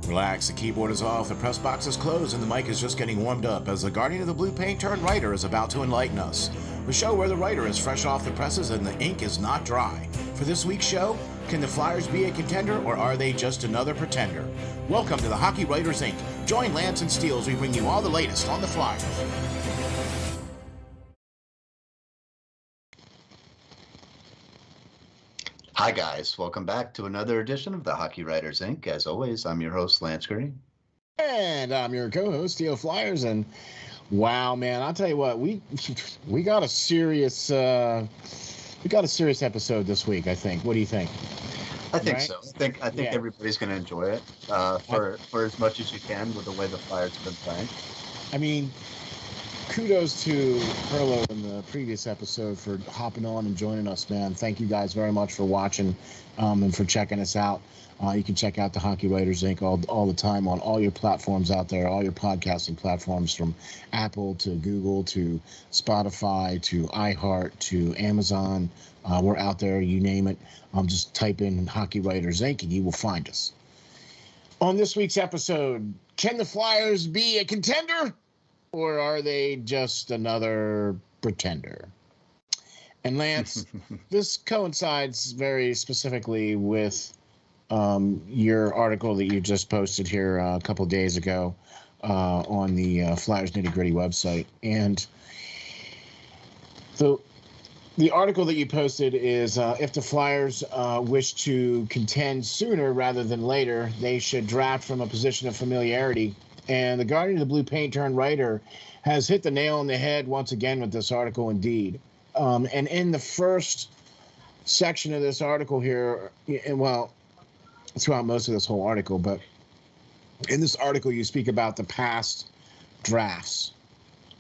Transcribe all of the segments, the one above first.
Relax, the keyboard is off, the press box is closed, and the mic is just getting warmed up as the Guardian of the Blue Paint turned writer is about to enlighten us. The show where the writer is fresh off the presses and the ink is not dry. For this week's show, can the Flyers be a contender or are they just another pretender? Welcome to the Hockey Writers Inc. Join Lance and Steel as we bring you all the latest on the Flyers. Hi guys, welcome back to another edition of the Hockey Writers Inc. As always, I'm your host, Lance Green. And I'm your co-host, SteelFlyers. And wow, man, I'll tell you what, we got a serious episode this week, I think. What do you think? I think so. I think everybody's going to enjoy it for as much as you can with the way the Flyers have been playing. I mean, kudos to Perlo in the previous episode for hopping on and joining us, man. Thank you guys very much for watching and for checking us out. You can check out the Hockey Writers Inc. all the time on all your platforms out there, all your podcasting platforms, from Apple to Google to Spotify to iHeart to Amazon. We're out there, you name it. Just type in Hockey Writers Inc. and you will find us. On this week's episode, can the Flyers be a contender? Or are they just another pretender? And Lance, this coincides very specifically with your article that you just posted here a couple of days ago on the Flyers Nitty Gritty website. And the article that you posted is if the Flyers wish to contend sooner rather than later, they should draft from a position of familiarity. And the Guardian of the Blue Paint turned writer has hit the nail on the head once again with this article, indeed. And in the first section of this article here, and well, throughout most of this whole article, but in this article you speak about the past drafts,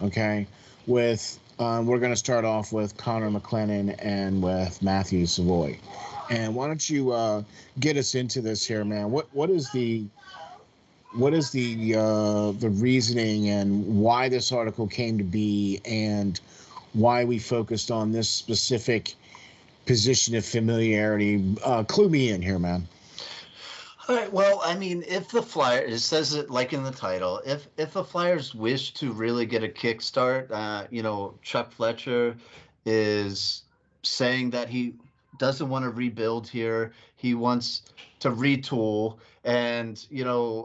okay? With we're going to start off with Conor Mclennan and with Matthew Savoy. And why don't you get us into this here, man? What is the reasoning and why this article came to be and why we focused on this specific position of familiarity? Clue me in here, man. All right. Well, I mean, if the Flyers, it says it like in the title, if the Flyers wish to really get a kickstart, Chuck Fletcher is saying that he doesn't want to rebuild here. He wants to retool. And,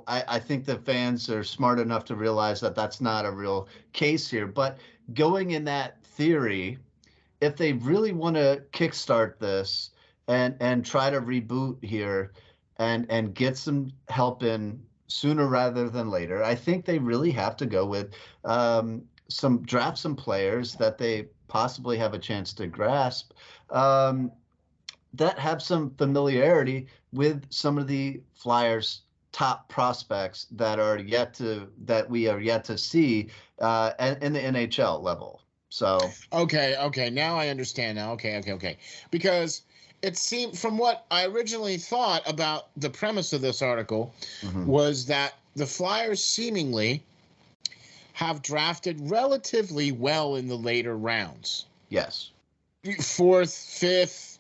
I think the fans are smart enough to realize that that's not a real case here. But going in that theory, if they really want to kickstart this and try to reboot here and get some help in sooner rather than later, I think they really have to go with some players that they possibly have a chance to grasp that have some familiarity with some of the Flyers' top prospects that we are yet to see in the NHL level. So okay, now I understand. Now, okay, because it seemed, from what I originally thought about the premise of this article, was that the Flyers seemingly have drafted relatively well in the later rounds. Yes, 4th, 5th.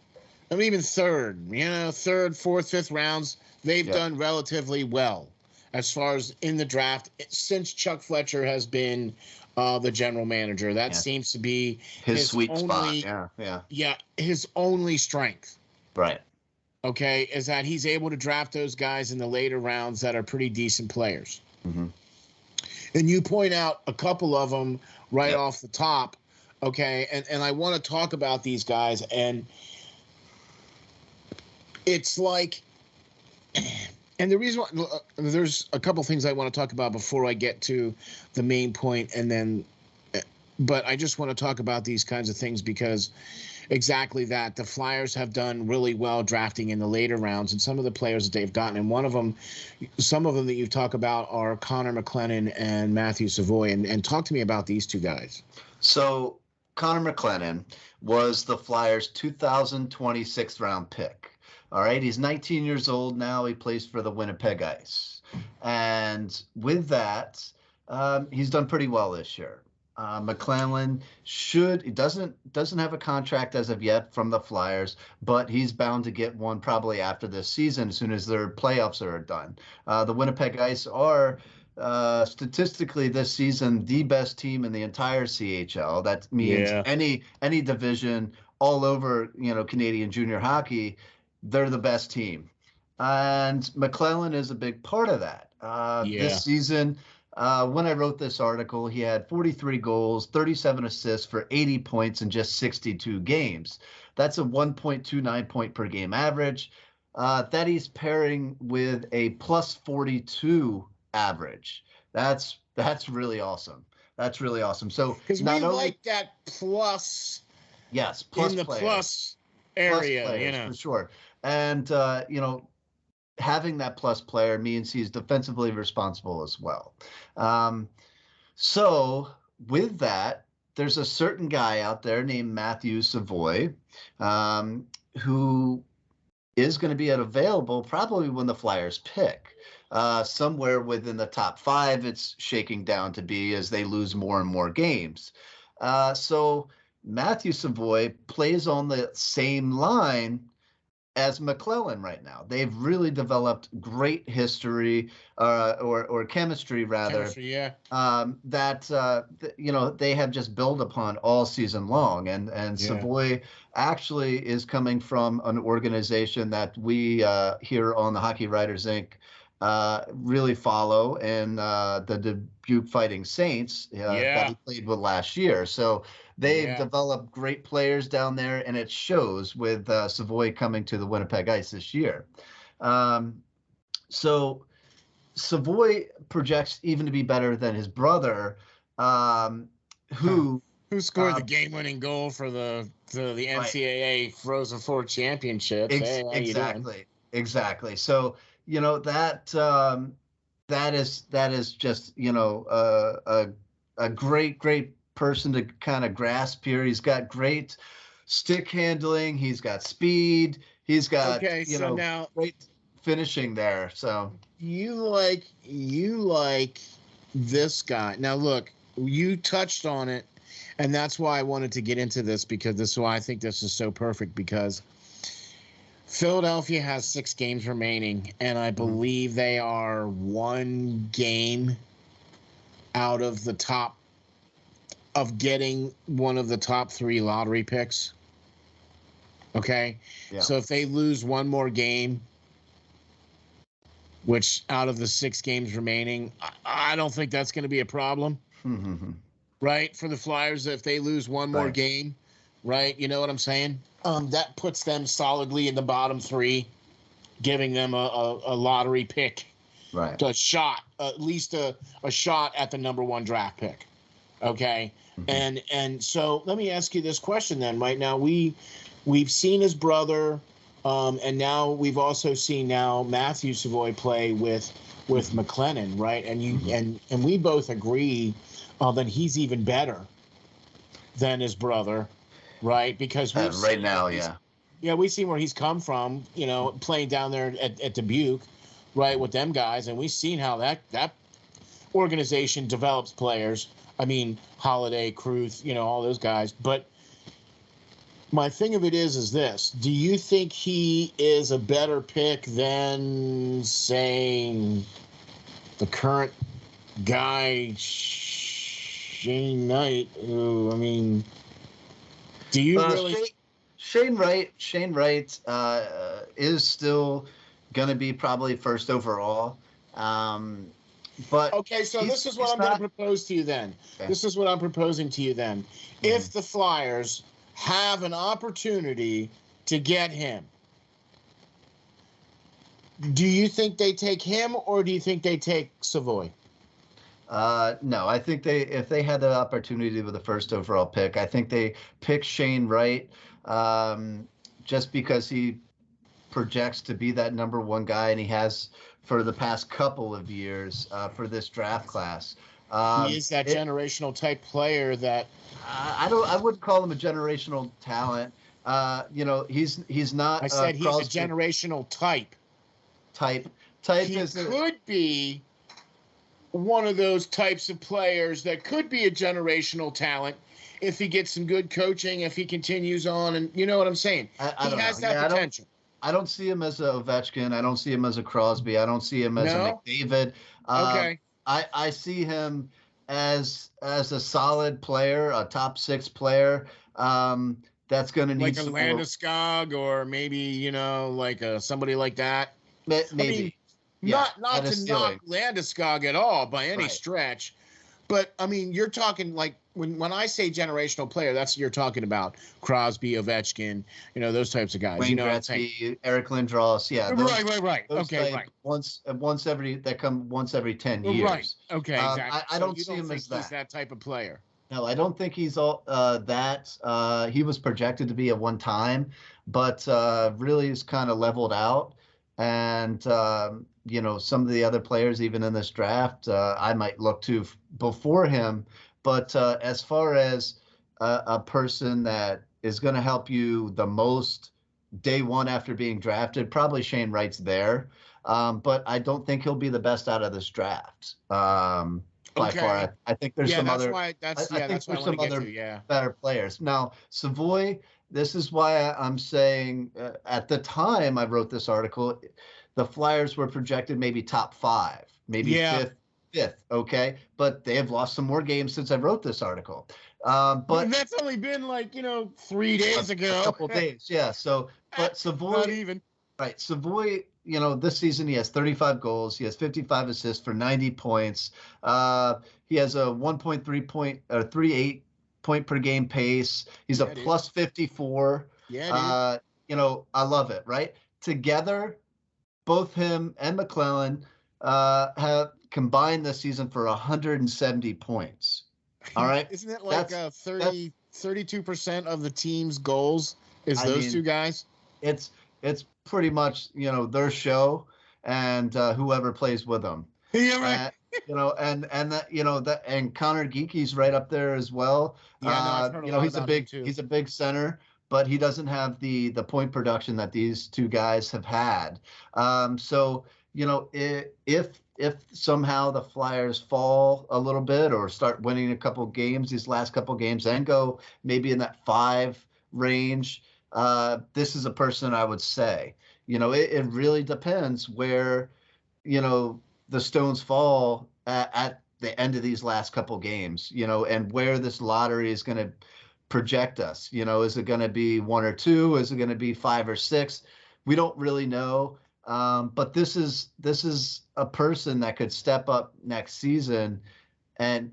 I mean, even third, 3rd, 4th, 5th rounds, they've done relatively well as far as in the draft since Chuck Fletcher has been the general manager. That seems to be his sweet spot. Yeah, his only strength. Right. Okay, is that he's able to draft those guys in the later rounds that are pretty decent players. Mm-hmm. And you point out a couple of them right off the top. Okay, and I want to talk about these guys, and it's like, and the reason why, there's a couple things I want to talk about before I get to the main point, but I just want to talk about these kinds of things because exactly that, the Flyers have done really well drafting in the later rounds, and some of the players that they've gotten, and some of them that you've talked about are Conor Mclennan and Matthew Savoy, and talk to me about these two guys. So Conor Mclennan was the Flyers' 2026th round pick. All right, he's 19 years old now. He plays for the Winnipeg Ice. And with that, he's done pretty well this year. McClellan doesn't have a contract as of yet from the Flyers, but he's bound to get one probably after this season, as soon as their playoffs are done. The Winnipeg Ice are statistically this season the best team in the entire CHL. That means any division all over, Canadian junior hockey, they're the best team, and McClellan is a big part of that. This season. When I wrote this article, he had 43 goals, 37 assists for 80 points in just 62 games. That's a 1.29 point per game average. That he's pairing with a plus 42 average. That's really awesome. That's really awesome. So because we like that plus. Yes, plus in the players, plus area, plus players, for sure. And having that plus player means he's defensively responsible as well. So with that, there's a certain guy out there named Matthew Savoy, who is going to be available probably when the Flyers pick. Somewhere within the top 5, it's shaking down to be as they lose more and more games. So Matthew Savoy plays on the same line as McClellan right now. They've really developed great history, or chemistry rather. That they have just built upon all season long. And Savoy actually is coming from an organization that we here on the Hockey Writers Inc. Really follow, and the Dubuque Fighting Saints that he played with last year. So they've developed great players down there, and it shows with Savoy coming to the Winnipeg Ice this year. So Savoy projects even to be better than his brother, who scored the game-winning goal for the NCAA Frozen Four championship. Exactly. So that is just a great person to kind of grasp here. He's got great stick handling. He's got speed. He's got now great finishing there. So you like this guy. Now look, you touched on it, and that's why I wanted to get into this, because this is why I think this is so perfect, because Philadelphia has 6 games remaining, and I believe they are 1 game out of the top of getting one of the top 3 lottery picks. Okay? Yeah. So if they lose one more game, which out of the 6 games remaining, I don't think that's going to be a problem. Right? For the Flyers, if they lose one more game, right? You know what I'm saying? That puts them solidly in the bottom 3, giving them a lottery pick. Right. A shot, at least a shot at the number 1 draft pick. Okay? And so let me ask you this question then. Right now, we've seen his brother, and now we've also seen Matthew Savoy play with McClennan, right? And and we both agree that he's even better than his brother, right? Because right now, we've seen where he's come from, playing down there at Dubuque, right, with them guys, and we've seen how that organization develops players. I mean, Holiday, Cruz, all those guys. But my thing of it is this: do you think he is a better pick than, say, the current guy, Shane Knight? Who, I mean, do you really? Shane Wright is still going to be probably first overall. But okay, so this is what I'm going to propose to you then. Okay. This is what I'm proposing to you then. If the Flyers have an opportunity to get him, do you think they take him, or do you think they take Savoy? No, I think if they had the opportunity with the first overall pick, I think they pick Shane Wright, just because he projects to be that number 1 guy, and he has for the past couple of years for this draft class. He is that generational type player that I wouldn't call him a generational talent. He's not. I said he's a generational type. Type he could be one of those types of players that could be a generational talent if he gets some good coaching, if he continues on, and you know what I'm saying? I He don't has know. that Yeah, potential. I don't see him as a Ovechkin. I don't see him as a Crosby. I don't see him as a No? McDavid. Okay. I see him as a solid player, a top 6 player. That's going to need Like a some more. Landeskog or maybe, you know, like somebody like that. I mean, Maybe, yeah, not at a to knock ceiling. Landeskog at all by any Right. stretch, but I mean, you're talking like when I say generational player, that's what you're talking about. Crosby, Ovechkin, you know, those types of guys. Wayne You know what I'm saying? Gretzky, Eric Lindros, yeah, Right. those Okay, type right. once every 10 years. Right. Okay, exactly. I So don't you see him think as he's that. that type of player. No, I don't think he's all that. He was projected to be at one time, but really is kind of leveled out. And you know, some of the other players, even in this draft, I might look to before him. But as far as a person that is going to help you the most day one after being drafted, probably Shane Wright's there. But I don't think he'll be the best out of this draft. By Okay. far, I think there's some that's other. why that's I think that's what I there's want some to get other to. Yeah. better players. Now, Savoy, this is why I'm saying at the time I wrote this article, the Flyers were projected maybe top 5, maybe Yeah. fifth. Okay, but they have lost some more games since I wrote this article. But that's only been like, you know, 3 days ago. a couple days, yeah. So, but Savoy, not even. right? Savoy, you know, this season he has 35 goals, he has 55 assists for 90 points. He has a 38 point per game pace. He's a plus 54. Yeah, you know, I love it. Right, together, both him and McClellan have combined this season for 170 points. All right, isn't it like 32% of the team's goals is those two guys? It's pretty much, you know, their show and whoever plays with them. Yeah, right. You know, and that, you know, that, and Connor Geeky's right up there as well. Yeah, no, I've heard you know, he's a big center, but he doesn't have the point production that these two guys have had. So, you know, if somehow the Flyers fall a little bit or start winning a couple games, these last couple games, and go maybe in that 5 range, this is a person I would say. You know, it really depends where, you know, the stones fall at the end of these last couple games, you know, and where this lottery is going to project us. You know, is it going to be 1 or 2? Is it going to be 5 or 6? We don't really know. But this is a person that could step up next season and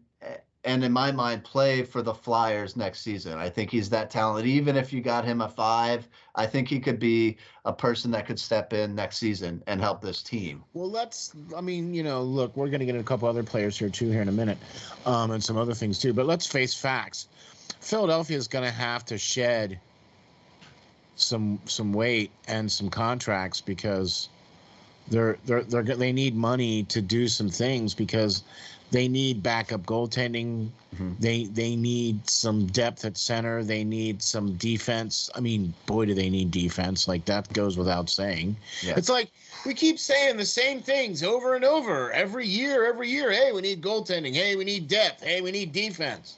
in my mind play for the Flyers next season. I think he's that talented. Even if you got him a 5, I think he could be a person that could step in next season and help this team. Well, I mean, you know, look, we're going to get a couple other players here too here in a minute, and some other things too. But let's face facts. Philadelphia is going to have to shed some weight and some contracts because they need money to do some things because they need backup goaltending. Mm-hmm. They need some depth at center. They need some defense. I mean, boy, do they need defense. Like, that goes without saying. Yeah. It's like we keep saying the same things over and over every year. Hey, we need goaltending. Hey, we need depth. Hey, we need defense.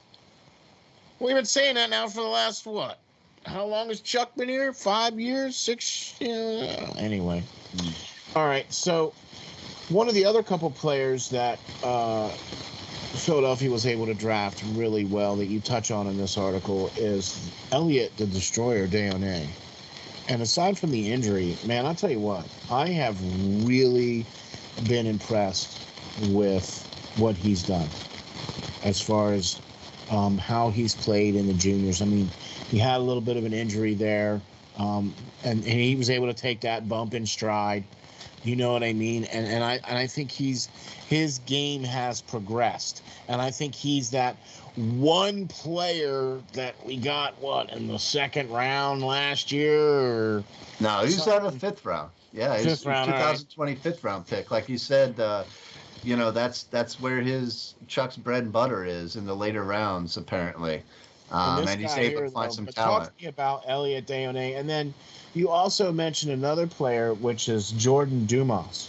We've been saying that now for the last, what? How long has Chuck been here? 5 years? 6? Anyway. All right, so one of the other couple players that Philadelphia was able to draft really well that you touch on in this article is Elliott the Destroyer Deone. And aside from the injury, man, I'll tell you what, I have really been impressed with what he's done as far as how he's played in the juniors. I mean, he had a little bit of an injury there, and he was able to take that bump in stride. You know what I mean? And I think his game has progressed. And I think he's that one player that we got, in the 2nd round last year? Or no, he's out of the 5th round. Yeah, he's 2020 right. 5th round pick. Like you said, you know, that's where Chuck's bread and butter is in the later rounds, apparently. And he's able to find some talent. Talk to me about Elliott Deone, and then you also mentioned another player, which is Jordan Dumas.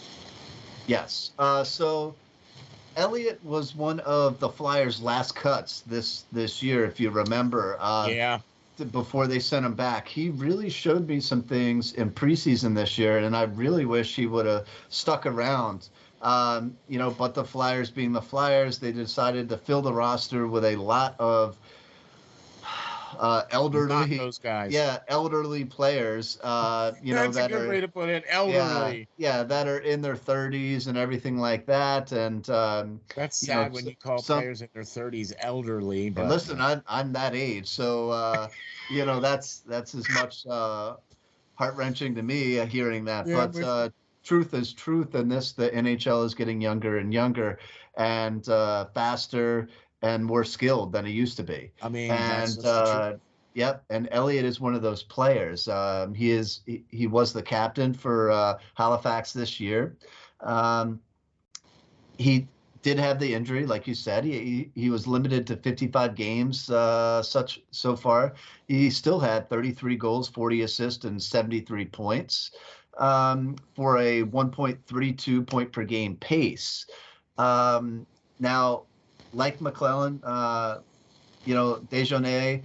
Yes. So Elliott was one of the Flyers' last cuts this year, if you remember. Yeah. Before they sent him back, he really showed me some things in preseason this year, and I really wish he would have stuck around. But the Flyers, being the Flyers, they decided to fill the roster with a lot of elderly, Not those guys. yeah, elderly players. That's a good way to put it. Elderly. Yeah, that are in their 30s and everything like that. And that's sad when you call players in their 30s elderly. But listen, I'm that age, so that's as much heart-wrenching to me hearing that. Yeah, but truth is truth, and the NHL is getting younger and younger, and faster and more skilled than it used to be. I mean, and yep, and Elliott is one of those players. He was the captain for Halifax this year. He did have the injury, like you said. He was limited to 55 games so far. He still had 33 goals, 40 assists, and 73 points for a 1.32 point per game pace. Now, like McClellan, Desjardins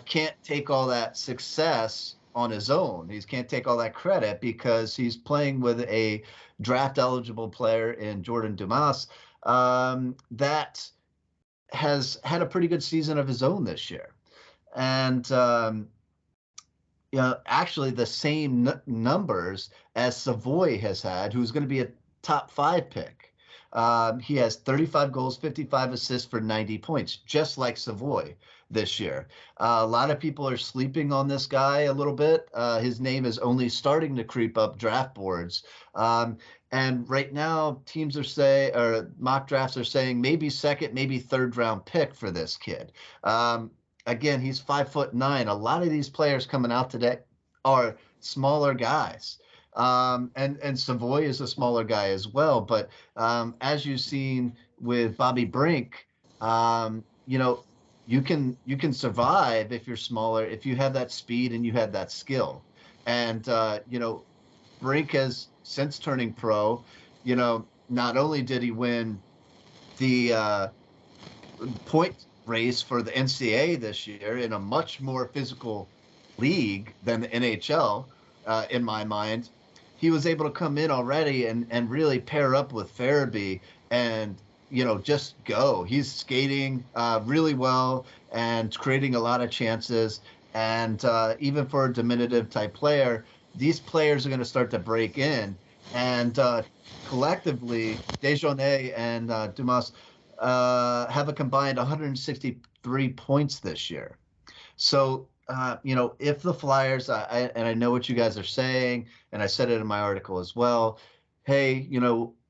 can't take all that success on his own. He can't take all that credit because he's playing with a draft-eligible player in Jordan Dumas that has had a pretty good season of his own this year. And, actually the same numbers as Savoy has had, who's going to be a top 5 pick. He has 35 goals, 55 assists for 90 points, just like Savoy this year. A lot of people are sleeping on this guy a little bit. His name is only starting to creep up draft boards. And right now, teams or mock drafts are saying maybe second, maybe third round pick for this kid. Again, he's 5'9". A lot of these players coming out today are smaller guys. And Savoy is a smaller guy as well. But as you've seen with Bobby Brink, you can survive if you're smaller, if you have that speed and you have that skill. And Brink has, since turning pro, not only did he win the point race for the NCAA this year in a much more physical league than the NHL, in my mind, he was able to come in already and really pair up with Farabee and, just go. He's skating really well and creating a lot of chances. And even for a diminutive type player, these players are going to start to break in. And collectively, Desjardins and Dumas have a combined 163 points this year. So, if the Flyers, and I know what you guys are saying, and I said it in my article as well, hey,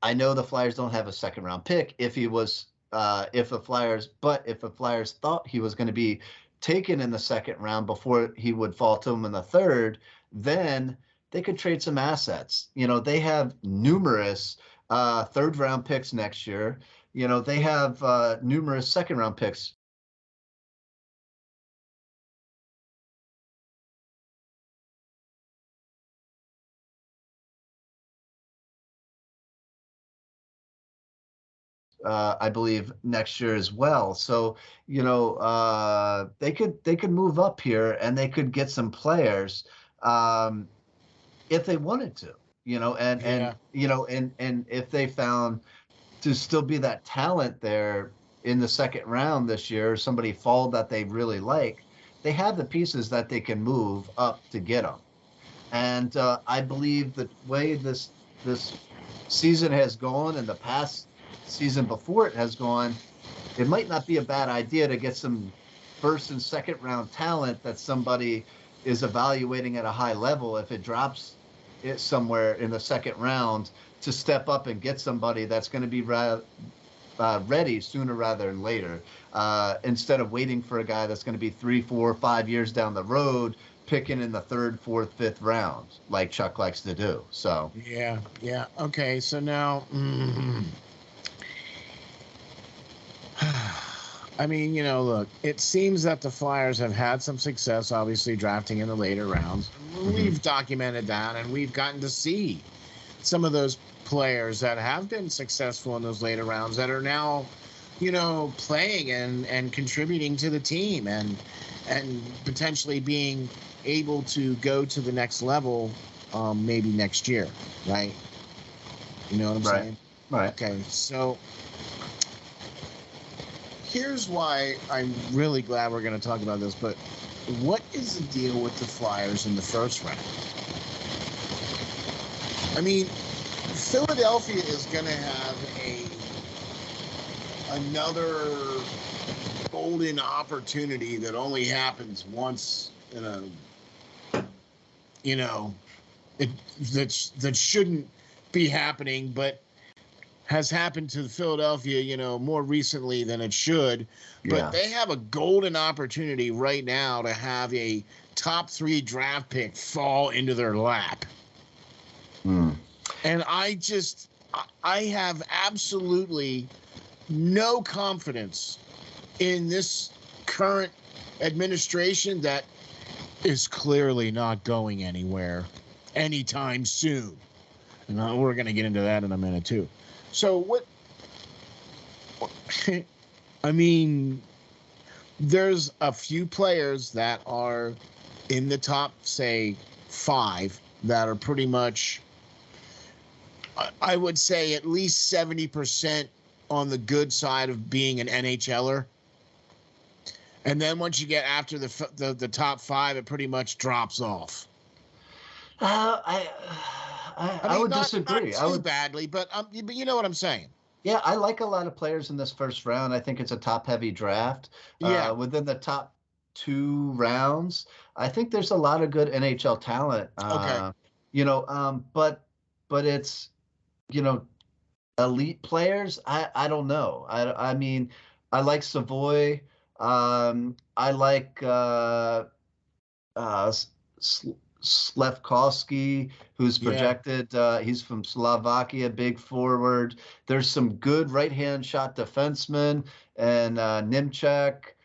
I know the Flyers don't have a second round pick. If the Flyers thought he was going to be taken in the second round before he would fall to them in the third, then they could trade some assets. They have numerous third round picks next year. They have numerous second round picks. I believe next year as well. So, they could move up here and they could get some players if they wanted to, and if they found to still be that talent there in the second round this year, somebody fall that they really like, they have the pieces that they can move up to get them. And I believe the way this season has gone and the past season before it has gone, it might not be a bad idea to get some first and second round talent that somebody is evaluating at a high level. If it drops it somewhere in the second round, to step up and get somebody that's going to be ready sooner rather than later, instead of waiting for a guy that's going to be 3, 4, 5 years down the road, picking in the 3rd, 4th, 5th round, like Chuck likes to do. So yeah. Okay, so now. I mean, look, it seems that the Flyers have had some success, obviously, drafting in the later rounds. We've documented that, and we've gotten to see some of those players that have been successful in those later rounds that are now, playing and contributing to the team and potentially being able to go to the next level, maybe next year, right? You know what I'm saying? Right. Okay, so here's why I'm really glad we're going to talk about this, but what is the deal with the Flyers in the first round? I mean, Philadelphia is going to have another golden opportunity that only happens once in a, that shouldn't be happening, but has happened to Philadelphia, more recently than it should. But they have a golden opportunity right now to have a top 3 draft pick fall into their lap. And I have absolutely no confidence in this current administration that is clearly not going anywhere anytime soon. And we're going to get into that in a minute too. So what I mean, there's a few players that are in the top, say, 5 that are pretty much, I would say, at least 70% on the good side of being an NHLer. And then once you get after the top 5, it pretty much drops off. I would disagree. Not too badly, but you know what I'm saying. Yeah, I like a lot of players in this first round. I think it's a top-heavy draft. Yeah. Within the top 2 rounds, I think there's a lot of good NHL talent. Okay. But it's, elite players. I don't know. I mean, I like Savoy. I like Slefkovsky, who's projected. He's from Slovakia, big forward. There's some good right-hand shot defensemen and Nimchek.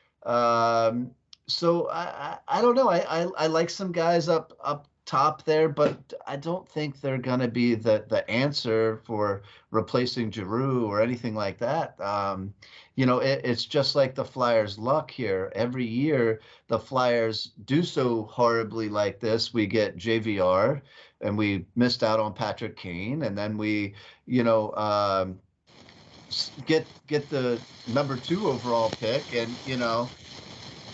So I don't know. I like some guys up top there, but I don't think they're going to be the answer for replacing Giroux or anything like that. It's just like the Flyers' luck here. Every year, the Flyers do so horribly like this. We get JVR, and we missed out on Patrick Kane, and then we, get the number 2 overall pick, and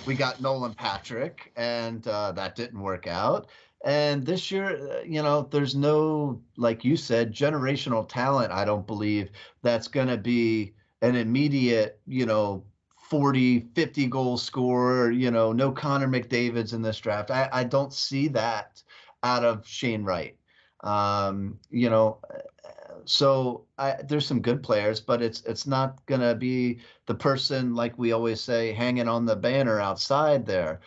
we got Nolan Patrick, and that didn't work out. And this year, there's no, like you said, generational talent, I don't believe, that's going to be an immediate, 40, 50 goal scorer, no Connor McDavid's in this draft. I don't see that out of Shane Wright. So there's some good players, but it's not going to be the person, like we always say, hanging on the banner outside there.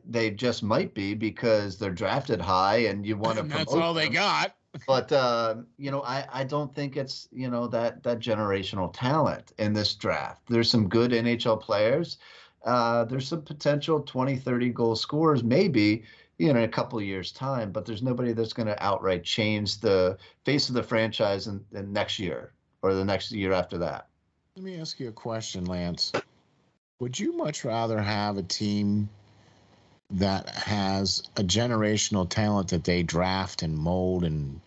They just might be because they're drafted high and you want to promote That's all them. they got. But, I don't think it's, that generational talent in this draft. There's some good NHL players. There's some potential 20, 30 goal scorers, maybe, in a couple of years' time, but there's nobody that's going to outright change the face of the franchise in next year or the next year after that. Let me ask you a question, Lance. Would you much rather have a team that has a generational talent that they draft and mold and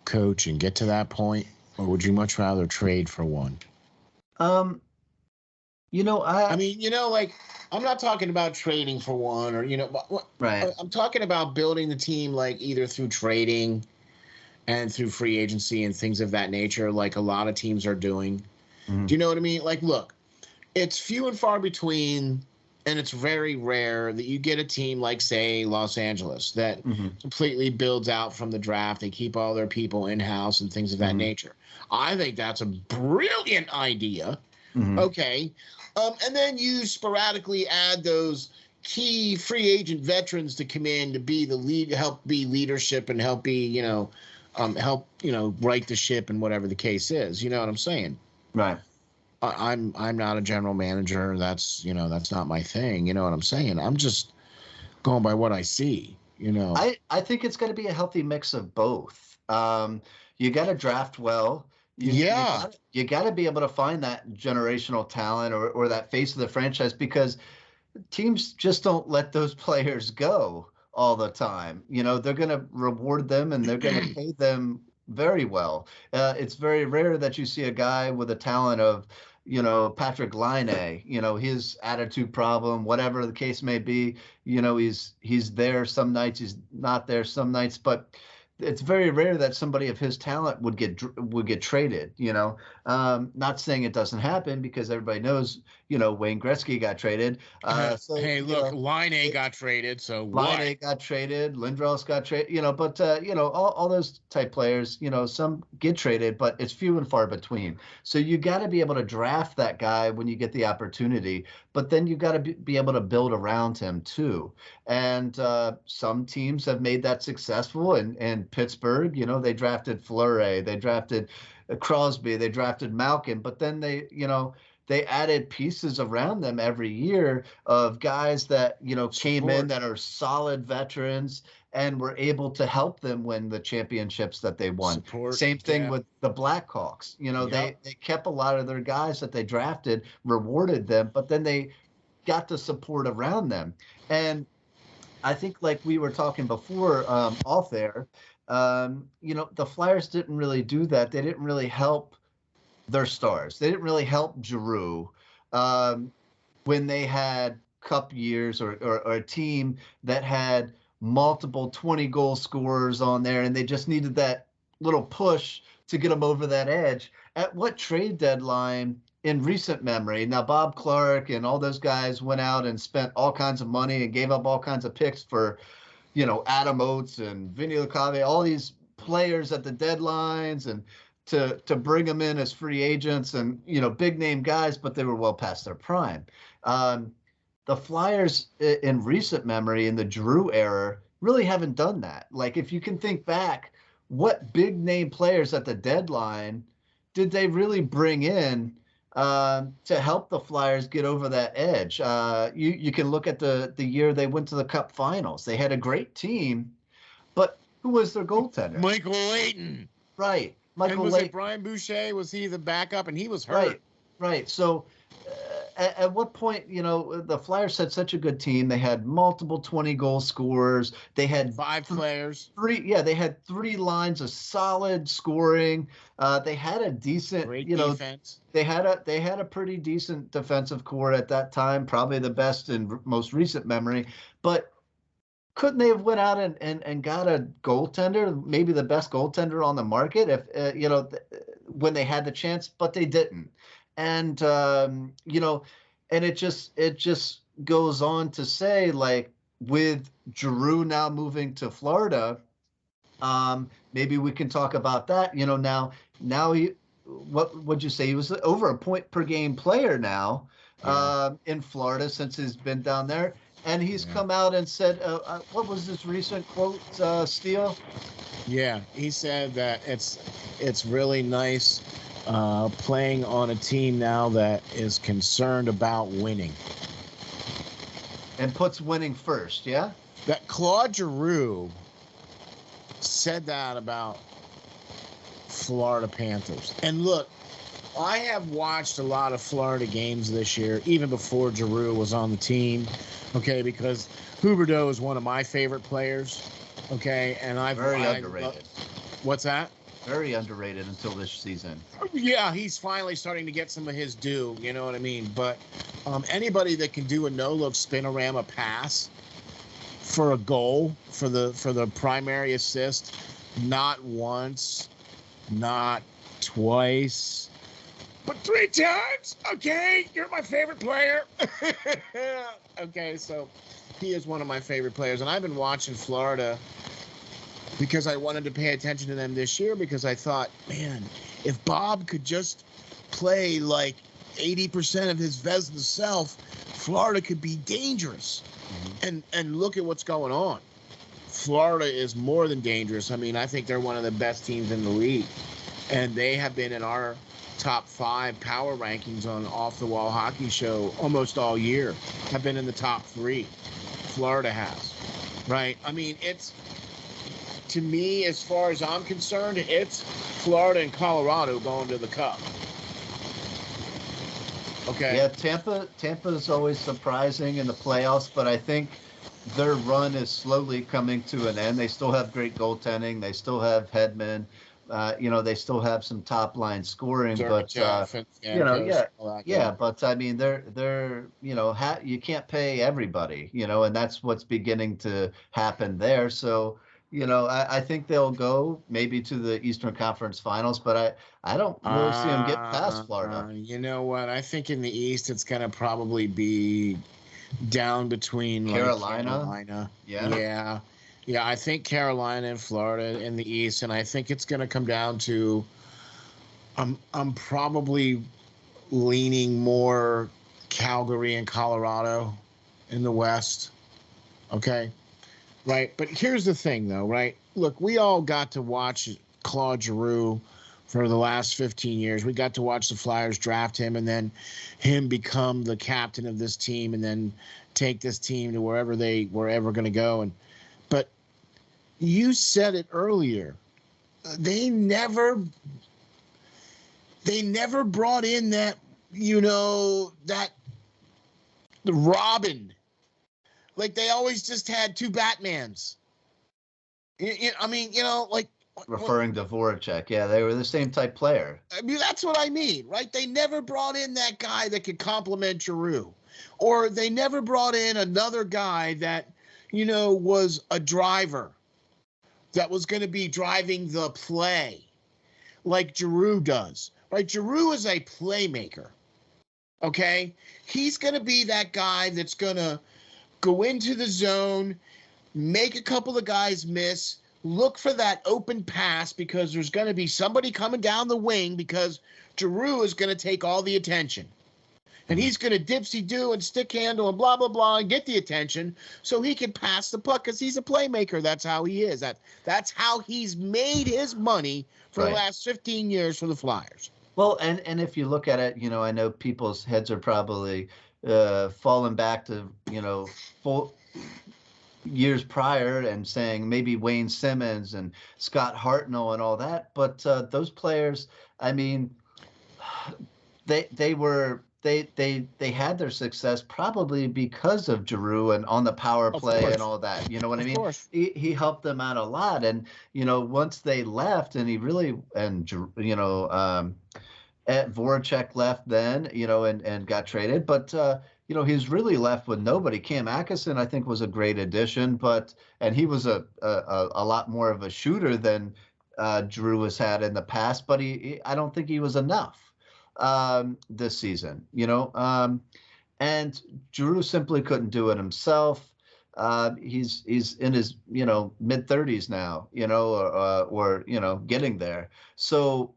coach and get to that point, or would you much rather trade for one? I'm not talking about trading for one or, right. I'm talking about building the team, like either through trading and through free agency and things of that nature, like a lot of teams are doing. Mm-hmm. Do you know what I mean? Like, look, it's few and far between, and it's very rare that you get a team like, say, Los Angeles that completely builds out from the draft. They keep all their people in-house and things of that nature. I think that's a brilliant idea. Okay. And then you sporadically add those key free agent veterans to come in to be the lead, help be leadership and help be, right the ship and whatever the case is. You know what I'm saying? Right. I'm not a general manager. That's not my thing. You know what I'm saying? I'm just going by what I see, I think it's going to be a healthy mix of both. You got to draft well. Yeah. You got to be able to find that generational talent or that face of the franchise, because teams just don't let those players go all the time. They're going to reward them and they're going to pay them very well. It's very rare that you see a guy with a talent of, Patrick Laine, his attitude problem, whatever the case may be. He's there some nights, he's not there some nights, but it's very rare that somebody of his talent would get traded. Not saying it doesn't happen, because everybody knows, Wayne Gretzky got traded. Hey, look, Line got traded, so what? Line got traded, Lindros got traded, but all those type players, some get traded, but it's few and far between. So you got to be able to draft that guy when you get the opportunity, but then you got to be able to build around him too. And some teams have made that successful. And Pittsburgh, they drafted Fleury, they drafted Crosby, they drafted Malkin, but then they added pieces around them every year of guys that, came in that are solid veterans and were able to help them win the championships that they won. Same thing with the Blackhawks. They kept a lot of their guys that they drafted, rewarded them, but then they got the support around them. And I think, like we were talking before off air, the Flyers didn't really do that. They didn't really help their stars. They didn't really help Giroux when they had cup years or a team that had multiple 20-goal scorers on there, and they just needed that little push to get them over that edge. At what trade deadline in recent memory? Now, Bob Clark and all those guys went out and spent all kinds of money and gave up all kinds of picks for, Adam Oates and Vinny LeCave, all these players at the deadlines, and to bring them in as free agents and, big name guys, but they were well past their prime. The Flyers in recent memory, in the Giroux era, really haven't done that. Like, if you can think back, what big name players at the deadline did they really bring in to help the Flyers get over that edge? You can look at the year they went to the Cup Finals. They had a great team, but who was their goaltender? Michael Lawton. Right. And was it Brian Boucher? Was he the backup? And he was hurt. Right. So at what point, the Flyers had such a good team. They had multiple 20-goal scorers. They had 5 players. They had 3 lines of solid scoring. They had a decent, great defense. They had a pretty decent defensive core at that time, probably the best in most recent memory. But couldn't they have went out and got a goaltender, maybe the best goaltender on the market, if when they had the chance? But they didn't. And and it just goes on to say, like, with Giroux now moving to Florida, maybe we can talk about that. Now he, what would you say? He was over a point per game player now in Florida since he's been down there. And he's come out and said, what was this recent quote, Steel? Yeah, he said that it's really nice playing on a team now that is concerned about winning. And puts winning first, yeah? That Claude Giroux said that about Florida Panthers. And look, I have watched a lot of Florida games this year, even before Giroux was on the team, okay, because Huberdeau is one of my favorite players, okay, and Very underrated. What's that? Very underrated until this season. Yeah, he's finally starting to get some of his due, you know what I mean? But anybody that can do a no-look spinorama pass for a goal, for the primary assist, not once, not twice, but 3 times. Okay, you're my favorite player. Okay, so he is one of my favorite players, and I've been watching Florida because I wanted to pay attention to them this year, because I thought, man, if Bob could just play like 80% of his Vezina self, Florida could be dangerous. Mm-hmm. And look at what's going on. Florida is more than dangerous. I mean, I think they're one of the best teams in the league, and they have been in our top 5 power rankings on Off the Wall Hockey Show almost all year. Have been in the top 3. Florida has, right? I mean, to me, as far as I'm concerned, it's Florida and Colorado going to the Cup. Okay. Yeah, Tampa is always surprising in the playoffs, but I think their run is slowly coming to an end. They still have great goaltending. They still have Hedman. They still have some top line scoring, but but I mean, they're you can't pay everybody, and that's what's beginning to happen there. So, I think they'll go maybe to the Eastern Conference Finals, but I don't really see them get past Florida. You know what? I think in the East it's going to probably be down between Carolina. Yeah. I think Carolina and Florida in the East, and I think it's going to come down to I'm probably leaning more Calgary and Colorado in the West. Okay. Right. But here's the thing, though, right? Look, we all got to watch Claude Giroux for the last 15 years. We got to watch the Flyers draft him and then him become the captain of this team and then take this team to wherever they were ever going to go. But you said it earlier. They never brought in that, the Robin. Like they always just had two Batmans. Referring to Voracek, yeah, they were the same type player. I mean, that's what I mean, right? They never brought in that guy that could complement Giroux. Or they never brought in another guy that, was a driver that was going to be driving the play like Giroux does, right? Giroux is a playmaker, okay? He's going to be that guy that's going to go into the zone, make a couple of guys miss, look for that open pass because there's going to be somebody coming down the wing because Giroux is going to take all the attention. And he's going to dipsy-do and stick handle and blah, blah, blah and get the attention so he can pass the puck because he's a playmaker. That's how he is. That's how he's made his money for the last 15 years for the Flyers. Well, and if you look at it, I know people's heads are probably falling back to, full years prior and saying maybe Wayne Simmons and Scott Hartnell and all that. But those players, I mean, they had their success probably because of Giroux and on the power play and all that. You know what I mean? He helped them out a lot. And, once they left and he really, and, Voracek left then, and got traded. But, he's really left with nobody. Cam Atkinson, I think, was a great addition, and he was a lot more of a shooter than Giroux has had in the past, but I don't think he was enough this season, and Giroux simply couldn't do it himself. He's in his, mid-30s now, or getting there. So,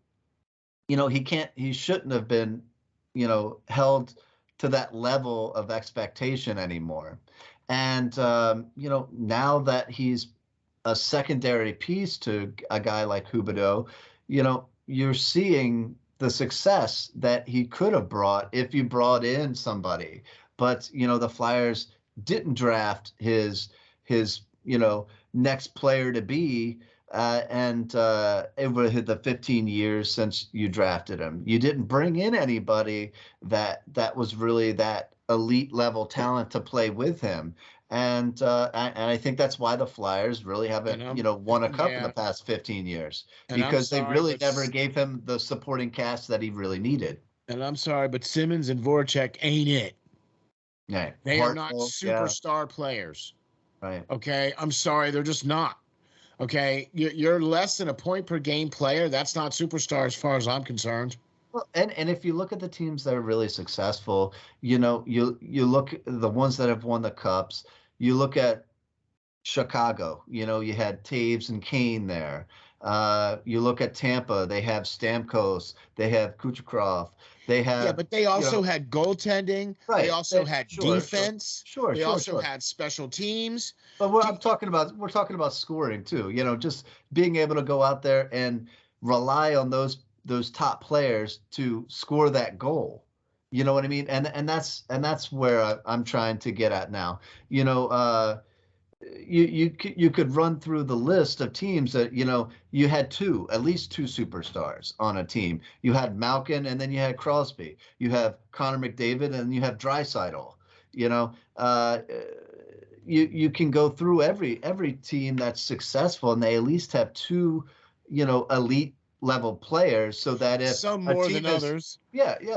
he shouldn't have been, held to that level of expectation anymore. And, now that he's a secondary piece to a guy like Huberdeau, you're seeing the success that he could have brought if you brought in somebody. But, the Flyers didn't draft his next player to be, and over the 15 years since you drafted him. You didn't bring in anybody that was really that elite level talent to play with him. And I think that's why the Flyers really haven't, won a cup in the past 15 years, because they really never gave him the supporting cast that he really needed. And I'm sorry, but Simmons and Voracek ain't it. Yeah, they are not superstar players. Right. Okay. I'm sorry. They're just not. Okay. You're less than a point per game player. That's not superstar as far as I'm concerned. Well, and if you look at the teams that are really successful, you look at the ones that have won the cups. You look at Chicago. You had Taves and Kane there. You look at Tampa. They have Stamkos. They have Kucherov. They have but they also had goaltending. Right. They also had defense. They also had special teams. But we're talking about scoring too. Just being able to go out there and rely on those top players to score that goal. You know what I mean? And that's where I'm trying to get at now. you could run through the list of teams that, you had at least two superstars on a team. You had Malkin, and then you had Crosby. You have Connor McDavid, and you have Draisaitl. You can go through every team that's successful, and they at least have two, elite level players, so that if some a more team than is, others,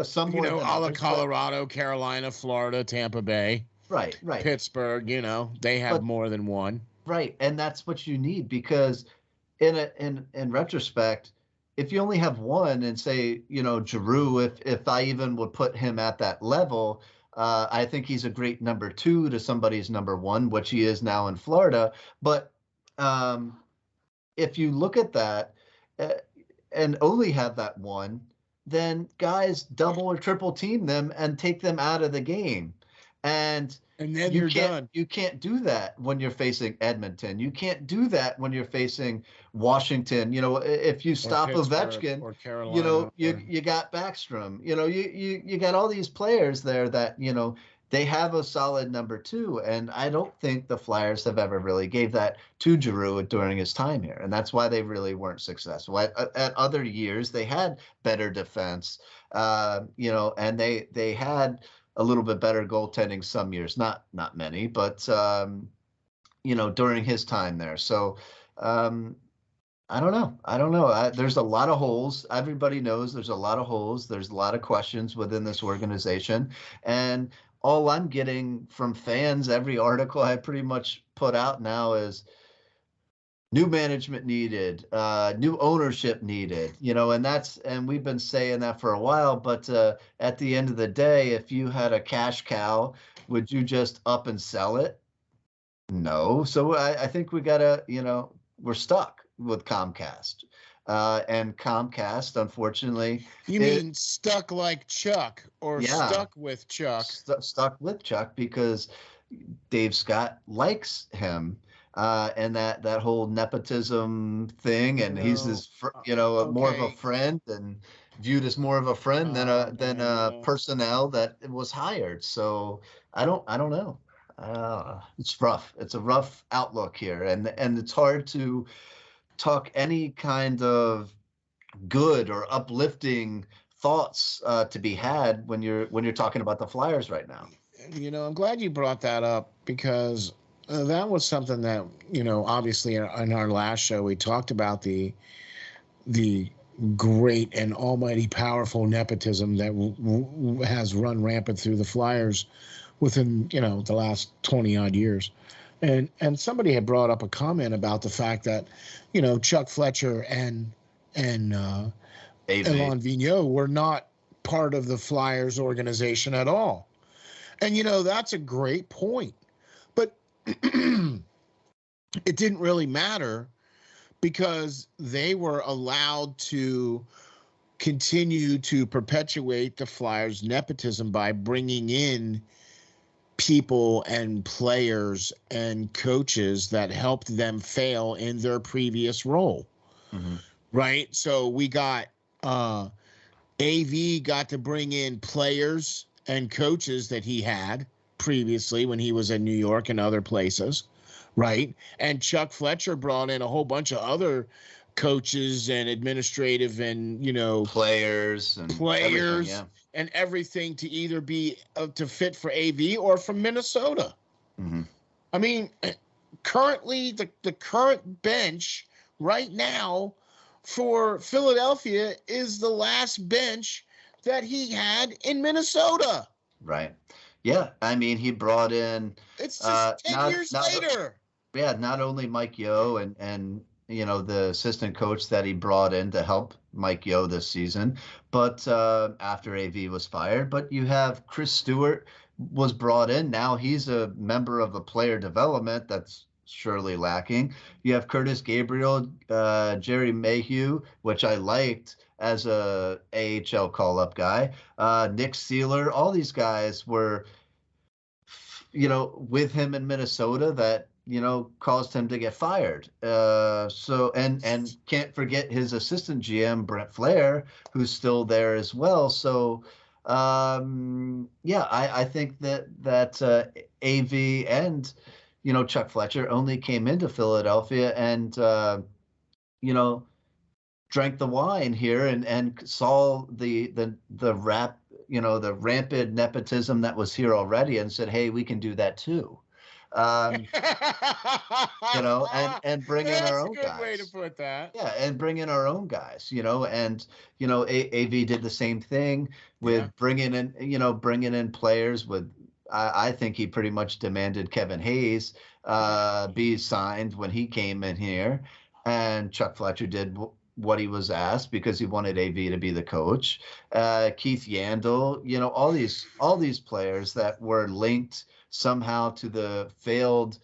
some more than a la others, Colorado, Carolina, Florida, Tampa Bay, right, Pittsburgh, they have But- more than one. right, and that's what you need, because in retrospect, if you only have one, and say, Giroux, if I even would put him at that level, I think he's a great number two to somebody's number one, which he is now in Florida. But if you look at that and only have that one, then guys double or triple team them and take them out of the game. And then you're done. You can't do that when you're facing Edmonton. You can't do that when you're facing Washington. If you stop Ovechkin, or Carolina, you got Backstrom. You got all these players there that, they have a solid number two. And I don't think the Flyers have ever really gave that to Giroux during his time here. And that's why they really weren't successful. At other years, they had better defense, and they had a little bit better goaltending some years, not many, but during his time there. So I don't know. There's a lot of holes. Everybody knows there's a lot of holes. There's a lot of questions within this organization, and all I'm getting from fans, every article I pretty much put out now, is new management needed, new ownership needed, and we've been saying that for a while, but at the end of the day, if you had a cash cow, would you just up and sell it? No. So I think we gotta, we're stuck with Comcast. And Comcast, unfortunately. You mean stuck like Chuck, or stuck with Chuck? Stuck with Chuck, because Dave Scott likes him. And that whole nepotism thing, and he's his, more of a friend, and viewed as more of a friend than a personnel that was hired. So I don't know. It's rough. It's a rough outlook here, and it's hard to talk any kind of good or uplifting thoughts to be had when you're talking about the Flyers right now. I'm glad you brought that up, because that was something that, obviously in our last show, we talked about the great and almighty powerful nepotism that has run rampant through the Flyers within, the last 20 odd years. And somebody had brought up a comment about the fact that, Chuck Fletcher and Alain Vigneault were not part of the Flyers organization at all. And, that's a great point. But it didn't really matter, because they were allowed to continue to perpetuate the Flyers' nepotism by bringing in people and players and coaches that helped them fail in their previous role. Mm-hmm. Right? So we got AV got to bring in players and coaches that he had previously when he was in New York and other places, right? And Chuck Fletcher brought in a whole bunch of other coaches and administrative and, players and everything to either be to fit for AV or from Minnesota. Mm-hmm. I mean, currently the current bench right now for Philadelphia is the last bench that he had in Minnesota. Right. Yeah. I mean, he brought in. It's just 10 years later. Yeah. Not only Mike Yeo and the assistant coach that he brought in to help Mike Yeo this season, but after AV was fired. But you have Chris Stewart was brought in. Now he's a member of the player development that's surely lacking. You have Curtis Gabriel, Jerry Mayhew, which I liked as a AHL call-up guy. Nick Seeler, all these guys were, with him in Minnesota that, caused him to get fired. So can't forget his assistant GM, Brent Flair, who's still there as well. So, I think that AV and, Chuck Fletcher only came into Philadelphia and, drank the wine here and saw the rampant nepotism that was here already and said, hey, we can do that too. And bring in our own guys. That's a good way to put that. Yeah, and bring in our own guys, and AV did the same thing with bringing in players with. I think he pretty much demanded Kevin Hayes be signed when he came in here, and Chuck Fletcher did what he was asked because he wanted AV to be the coach. Keith Yandel, all these players that were linked somehow to the failed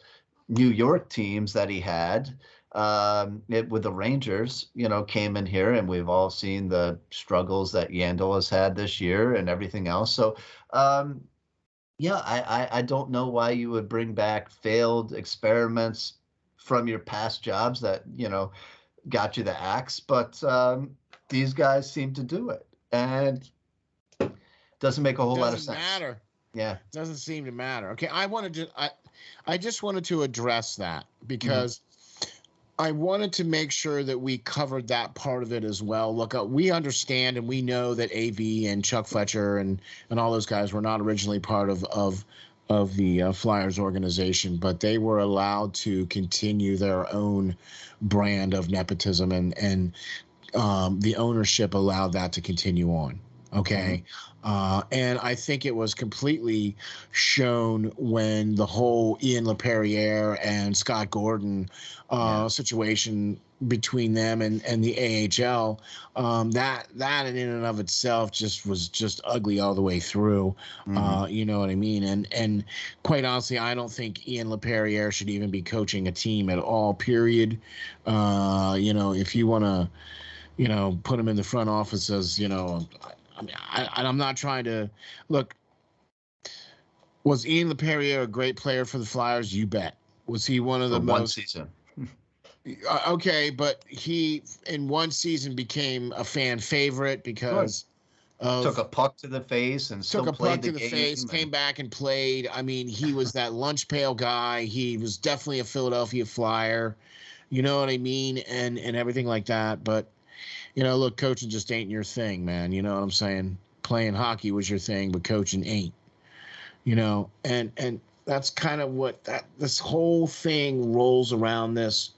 New York teams that he had with the Rangers, came in here, and we've all seen the struggles that Yandel has had this year and everything else. So, I don't know why you would bring back failed experiments from your past jobs that, got you the axe, but these guys seem to do it, and doesn't make a whole lot of sense. Doesn't matter. Yeah, doesn't seem to matter. Okay, I just wanted to address that because I wanted to make sure that we covered that part of it as well. Look, we understand and we know that AV and Chuck Fletcher and all those guys were not originally part of the Flyers organization, but they were allowed to continue their own brand of nepotism, and the ownership allowed that to continue on. Okay. And I think it was completely shown when the whole Ian LaPerriere and Scott Gordon situation between them and the AHL, that in and of itself was just ugly all the way through. You know what I mean? And quite honestly, I don't think Ian LaPerriere should even be coaching a team at all, period. If you want to, put him in the front office as, I mean, I'm not trying to look. Was Ian LaPerriere a great player for the Flyers? You bet. Was he one of the most? One season. Okay, but he in one season became a fan favorite because took a puck to the face and still played the game. Came back and played. I mean, he was that lunch pail guy. He was definitely a Philadelphia Flyer. You know what I mean? And everything like that. But look, coaching just ain't your thing, man. You know what I'm saying? Playing hockey was your thing, but coaching ain't. And that's kind of what this whole thing rolls around this.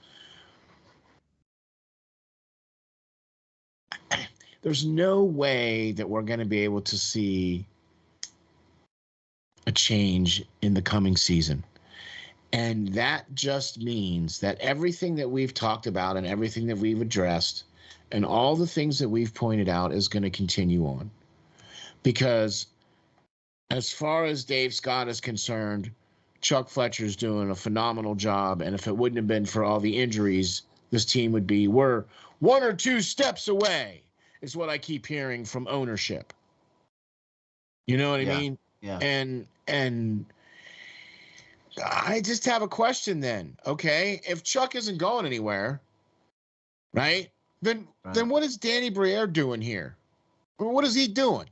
There's no way that we're going to be able to see a change in the coming season. And that just means that everything that we've talked about and everything that we've addressed and all the things that we've pointed out is going to continue on. Because as far as Dave Scott is concerned, Chuck Fletcher's doing a phenomenal job. And if it wouldn't have been for all the injuries, this team we're 1 or 2 steps away, is what I keep hearing from ownership. You know what I mean? Yeah. And I just have a question then. Okay, if Chuck isn't going anywhere, right? Then what is Danny Briere doing here? What is he doing?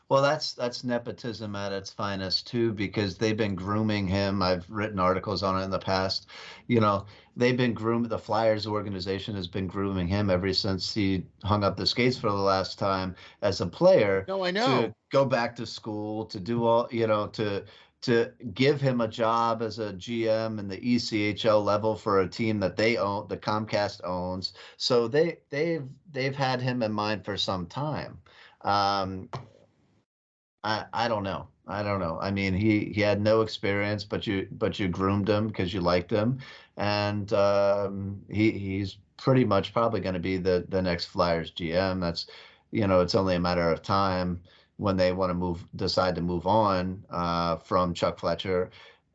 Well, that's nepotism at its finest too, because they've been grooming him. I've written articles on it in the past. They've been grooming. The Flyers organization has been grooming him ever since he hung up the skates for the last time as a player. No, I know. To go back to school, to do all, to give him a job as a GM in the ECHL level for a team that they own, the Comcast owns. So they've had him in mind for some time. I don't know. I mean, he had no experience, but you groomed him because you liked him, and he's pretty much probably going to be the next Flyers GM. That's, it's only a matter of time when they want to decide to move on from Chuck Fletcher,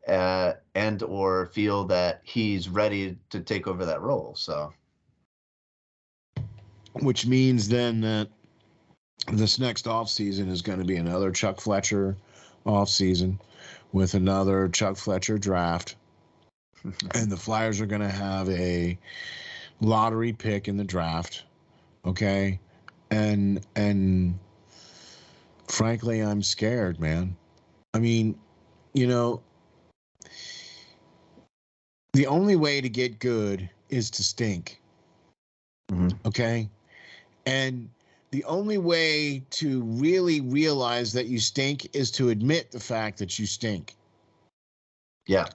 and or feel that he's ready to take over that role. So, which means then that this next offseason is going to be another Chuck Fletcher offseason with another Chuck Fletcher draft. And the Flyers are going to have a lottery pick in the draft. Okay. And frankly, I'm scared, man. I mean, The only way to get good is to stink. Okay? And the only way to really realize that you stink is to admit the fact that you stink. Yeah.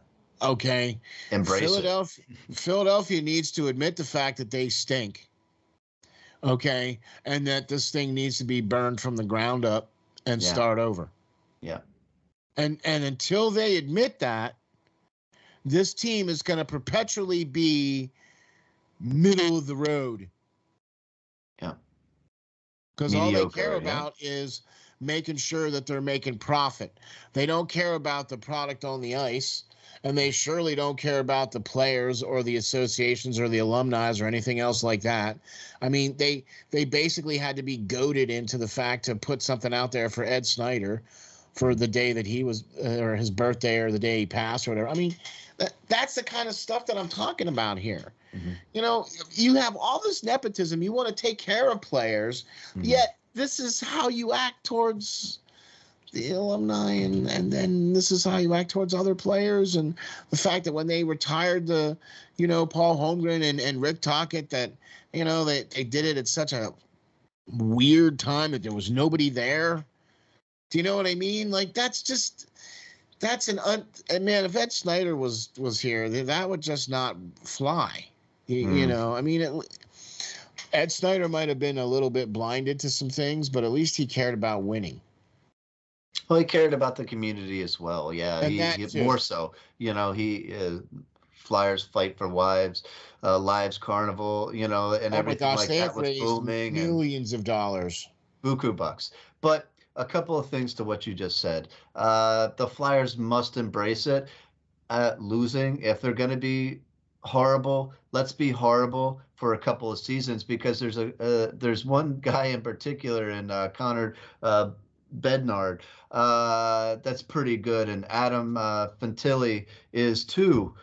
Okay? Embrace it. Philadelphia needs to admit the fact that they stink. Okay? And that this thing needs to be burned from the ground up and start over. Yeah. And until they admit that, this team is going to perpetually be middle of the road. Yeah. Because all they care about is making sure that they're making profit. They don't care about the product on the ice, and they surely don't care about the players or the associations or the alumni or anything else like that. I mean, they basically had to be goaded into the fact to put something out there for Ed Snyder for the day that he was, or his birthday or the day he passed or whatever. I mean, that's the kind of stuff that I'm talking about here. Mm-hmm. You know, you have all this nepotism. You want to take care of players, yet this is how you act towards the alumni, and then this is how you act towards other players. And the fact that when they retired Paul Holmgren and Rick Tocchet, that, they did it at such a weird time that there was nobody there. Do you know what I mean? Like, and man, if Ed Snyder was here, that would just not fly. You know, I mean, Ed Snyder might have been a little bit blinded to some things, but at least he cared about winning. Well, he cared about the community as well. Yeah, and he more so. Flyers Fight for Wives, Lives Carnival, and everything like that was booming. Millions of dollars. Buku bucks. But a couple of things to what you just said. The Flyers must embrace it. Losing, if they're going to be horrible, let's be horrible for a couple of seasons, because there's one guy in particular in Conor Bednard that's pretty good, and Adam Fantilli is too.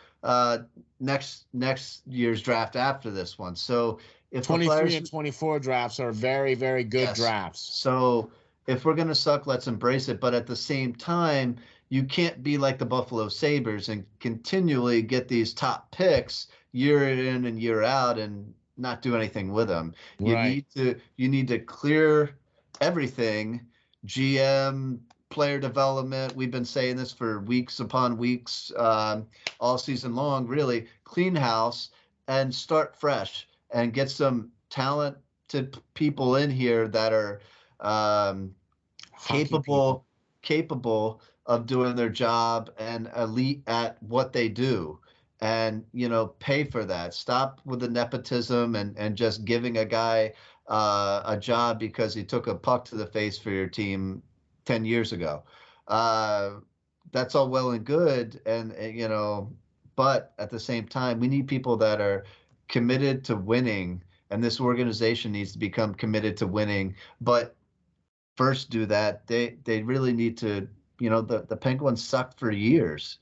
Next year's draft after this one. So if 23 and 24 drafts are very, very good drafts. So if we're going to suck, let's embrace it. But at the same time, you can't be like the Buffalo Sabres and continually get these top picks year in and year out and not do anything with them. You need to clear everything. GM, player development. We've been saying this for weeks upon weeks, all season long, really. Clean house and start fresh and get some talented people in here that are capable of doing their job and elite at what they do, and pay for that. Stop with the nepotism and just giving a guy a job because he took a puck to the face for your team 10 years ago. That's all well and good, and but at the same time, we need people that are committed to winning, and this organization needs to become committed to winning. But first do that. They really need to, the Penguins sucked for years,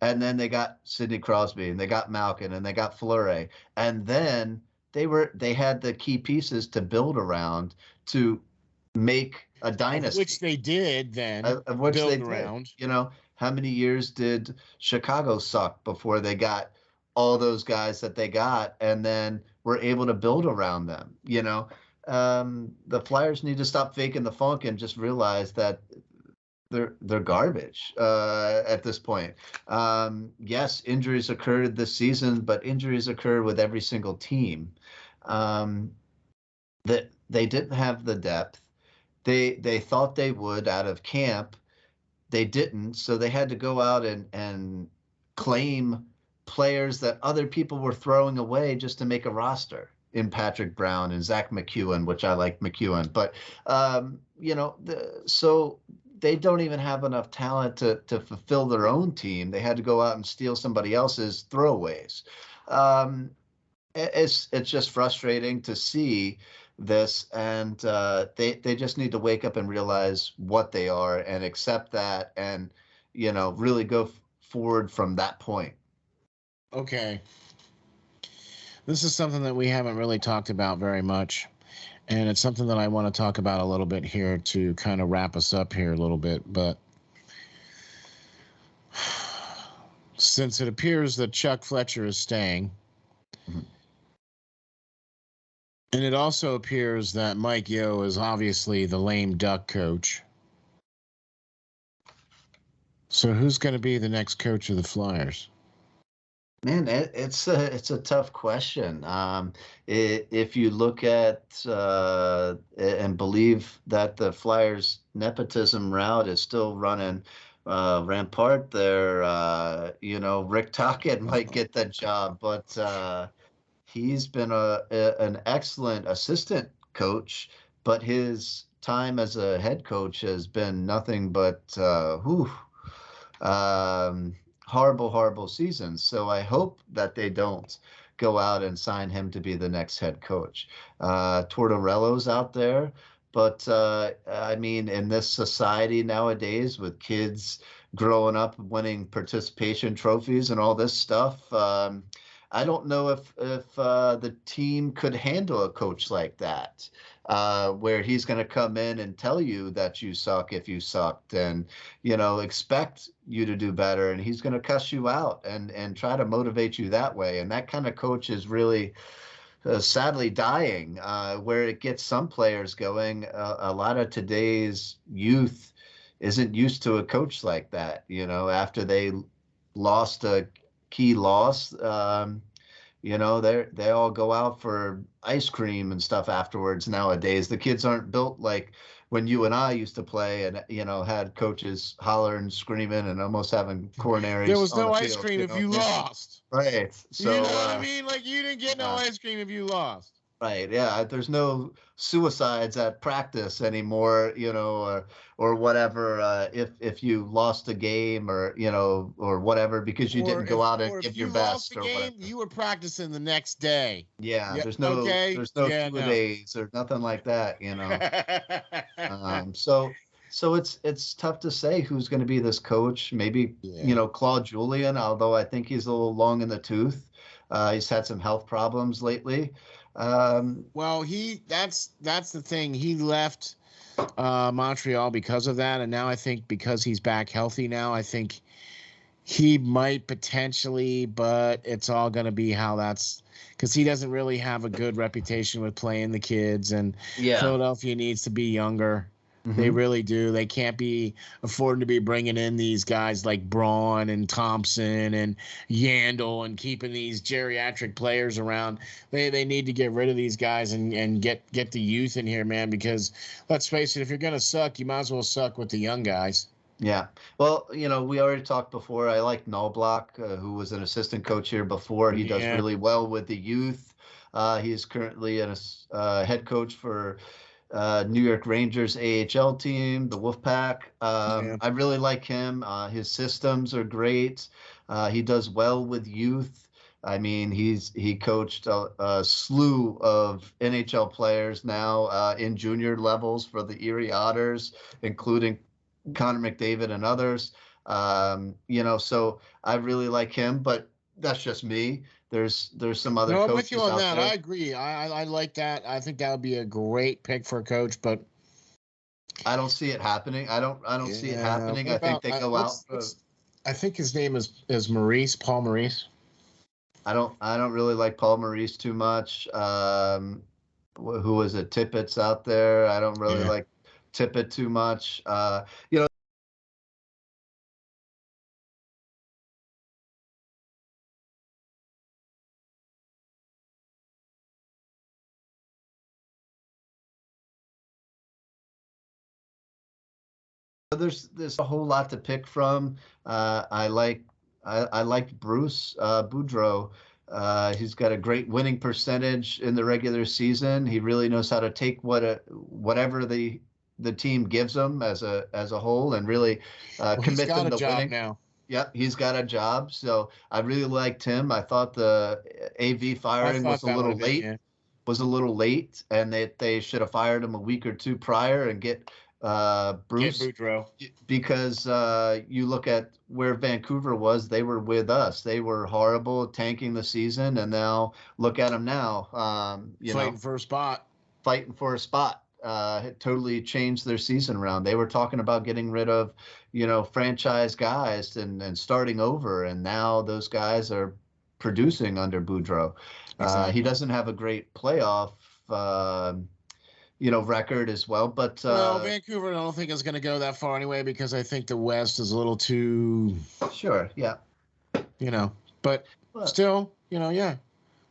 and then they got Sidney Crosby, and they got Malkin, and they got Fleury, and then they had the key pieces to build around to make a dynasty, which they did then. Of which they around. Did. How many years did Chicago suck before they got all those guys that they got, and then were able to build around them? The Flyers need to stop faking the funk and just realize that they're garbage at this point. Yes, injuries occurred this season, but injuries occur with every single team. That they didn't have the depth. They thought they would out of camp. They didn't, so they had to go out and claim players that other people were throwing away just to make a roster, in Patrick Brown and Zach McEwen, which I like McEwen. But, so they don't even have enough talent to fulfill their own team. They had to go out and steal somebody else's throwaways. It's just frustrating to see this, and they just need to wake up and realize what they are and accept that, and really go forward from that point. Okay, this is something that we haven't really talked about very much, and it's something that I want to talk about a little bit here to kind of wrap us up here a little bit. But since it appears that Chuck Fletcher is staying, Mhm. and it also appears that Mike Yeo is obviously the lame duck coach. So who's going to be the next coach of the Flyers? Man, it's a tough question. If you look at and believe that the Flyers nepotism route is still running rampart, there, Rick Tocchet might get that job, but he's been an excellent assistant coach, but his time as a head coach has been nothing but um, horrible, horrible seasons. So I hope that they don't go out and sign him to be the next head coach. Tortorella's out there, but I mean, in this society nowadays with kids growing up winning participation trophies and all this stuff, I don't know if the team could handle a coach like that, where he's going to come in and tell you that you suck if you sucked, and expect you to do better, and he's going to cuss you out and try to motivate you that way. And that kind of coach is really sadly dying, where it gets some players going. A lot of today's youth isn't used to a coach like that. After they lost a key loss, they all go out for ice cream and stuff afterwards nowadays. The kids aren't built like when you and I used to play and had coaches hollering, screaming, and almost having coronaries. There was on no the ice field, cream if you lost. Right. So you know what I mean? Like, you didn't get no ice cream if you lost. Right. Yeah. There's no suicides at practice anymore, or whatever. If you lost a game or whatever because you didn't go out and give your best or whatever. You were practicing the next day. Yeah. Yep. There's no two-a-days or nothing like that. So it's tough to say who's going to be this coach. Maybe Claude Julien, although I think he's a little long in the tooth. He's had some health problems lately. Well, that's the thing. He left Montreal because of that, and now I think because he's back healthy now, I think he might potentially, but it's all going to be how that's because he doesn't really have a good reputation with playing the kids, and Philadelphia needs to be younger. Mm-hmm. They really do. They can't be affording to be bringing in these guys like Braun and Thompson and Yandel and keeping these geriatric players around. They need to get rid of these guys and get the youth in here, man, because let's face it, if you're going to suck, you might as well suck with the young guys. Yeah. Well, we already talked before. I like Knobloch, who was an assistant coach here before. He does really well with the youth. He's currently a head coach for New York Rangers AHL team, the Wolfpack. I really like him. His systems are great. He does well with youth. I mean, he coached a slew of NHL players now in junior levels for the Erie Otters, including Connor McDavid and others. So I really like him, but that's just me. There's some other coaches. I'm with you on that. There. I agree. I like that. I think that would be a great pick for a coach, but I don't see it happening. I don't see it happening. I think they go out. I think his name is Maurice, Paul Maurice. I don't really like Paul Maurice too much. Who was it? Tippett's out there. I don't really like Tippett too much. There's a whole lot to pick from. I liked Bruce Boudreau. He's got a great winning percentage in the regular season. He really knows how to take whatever the team gives him as a whole and really commit them to winning. Now. Yep, he's got a job. So I really liked him. I thought the AV firing was a little late. Was a little late, and they should have fired him a week or two prior and get Bruce, because you look at where Vancouver was, they were with us. They were horrible, tanking the season, and now look at them now. Fighting for a spot. Fighting for a spot. had totally changed their season around. They were talking about getting rid of, franchise guys and starting over, and now those guys are producing under Boudreaux. Exactly. He doesn't have a great playoff, record as well, but well, Vancouver, I don't think is going to go that far anyway, because I think the West is a little too, sure, yeah. But still, yeah.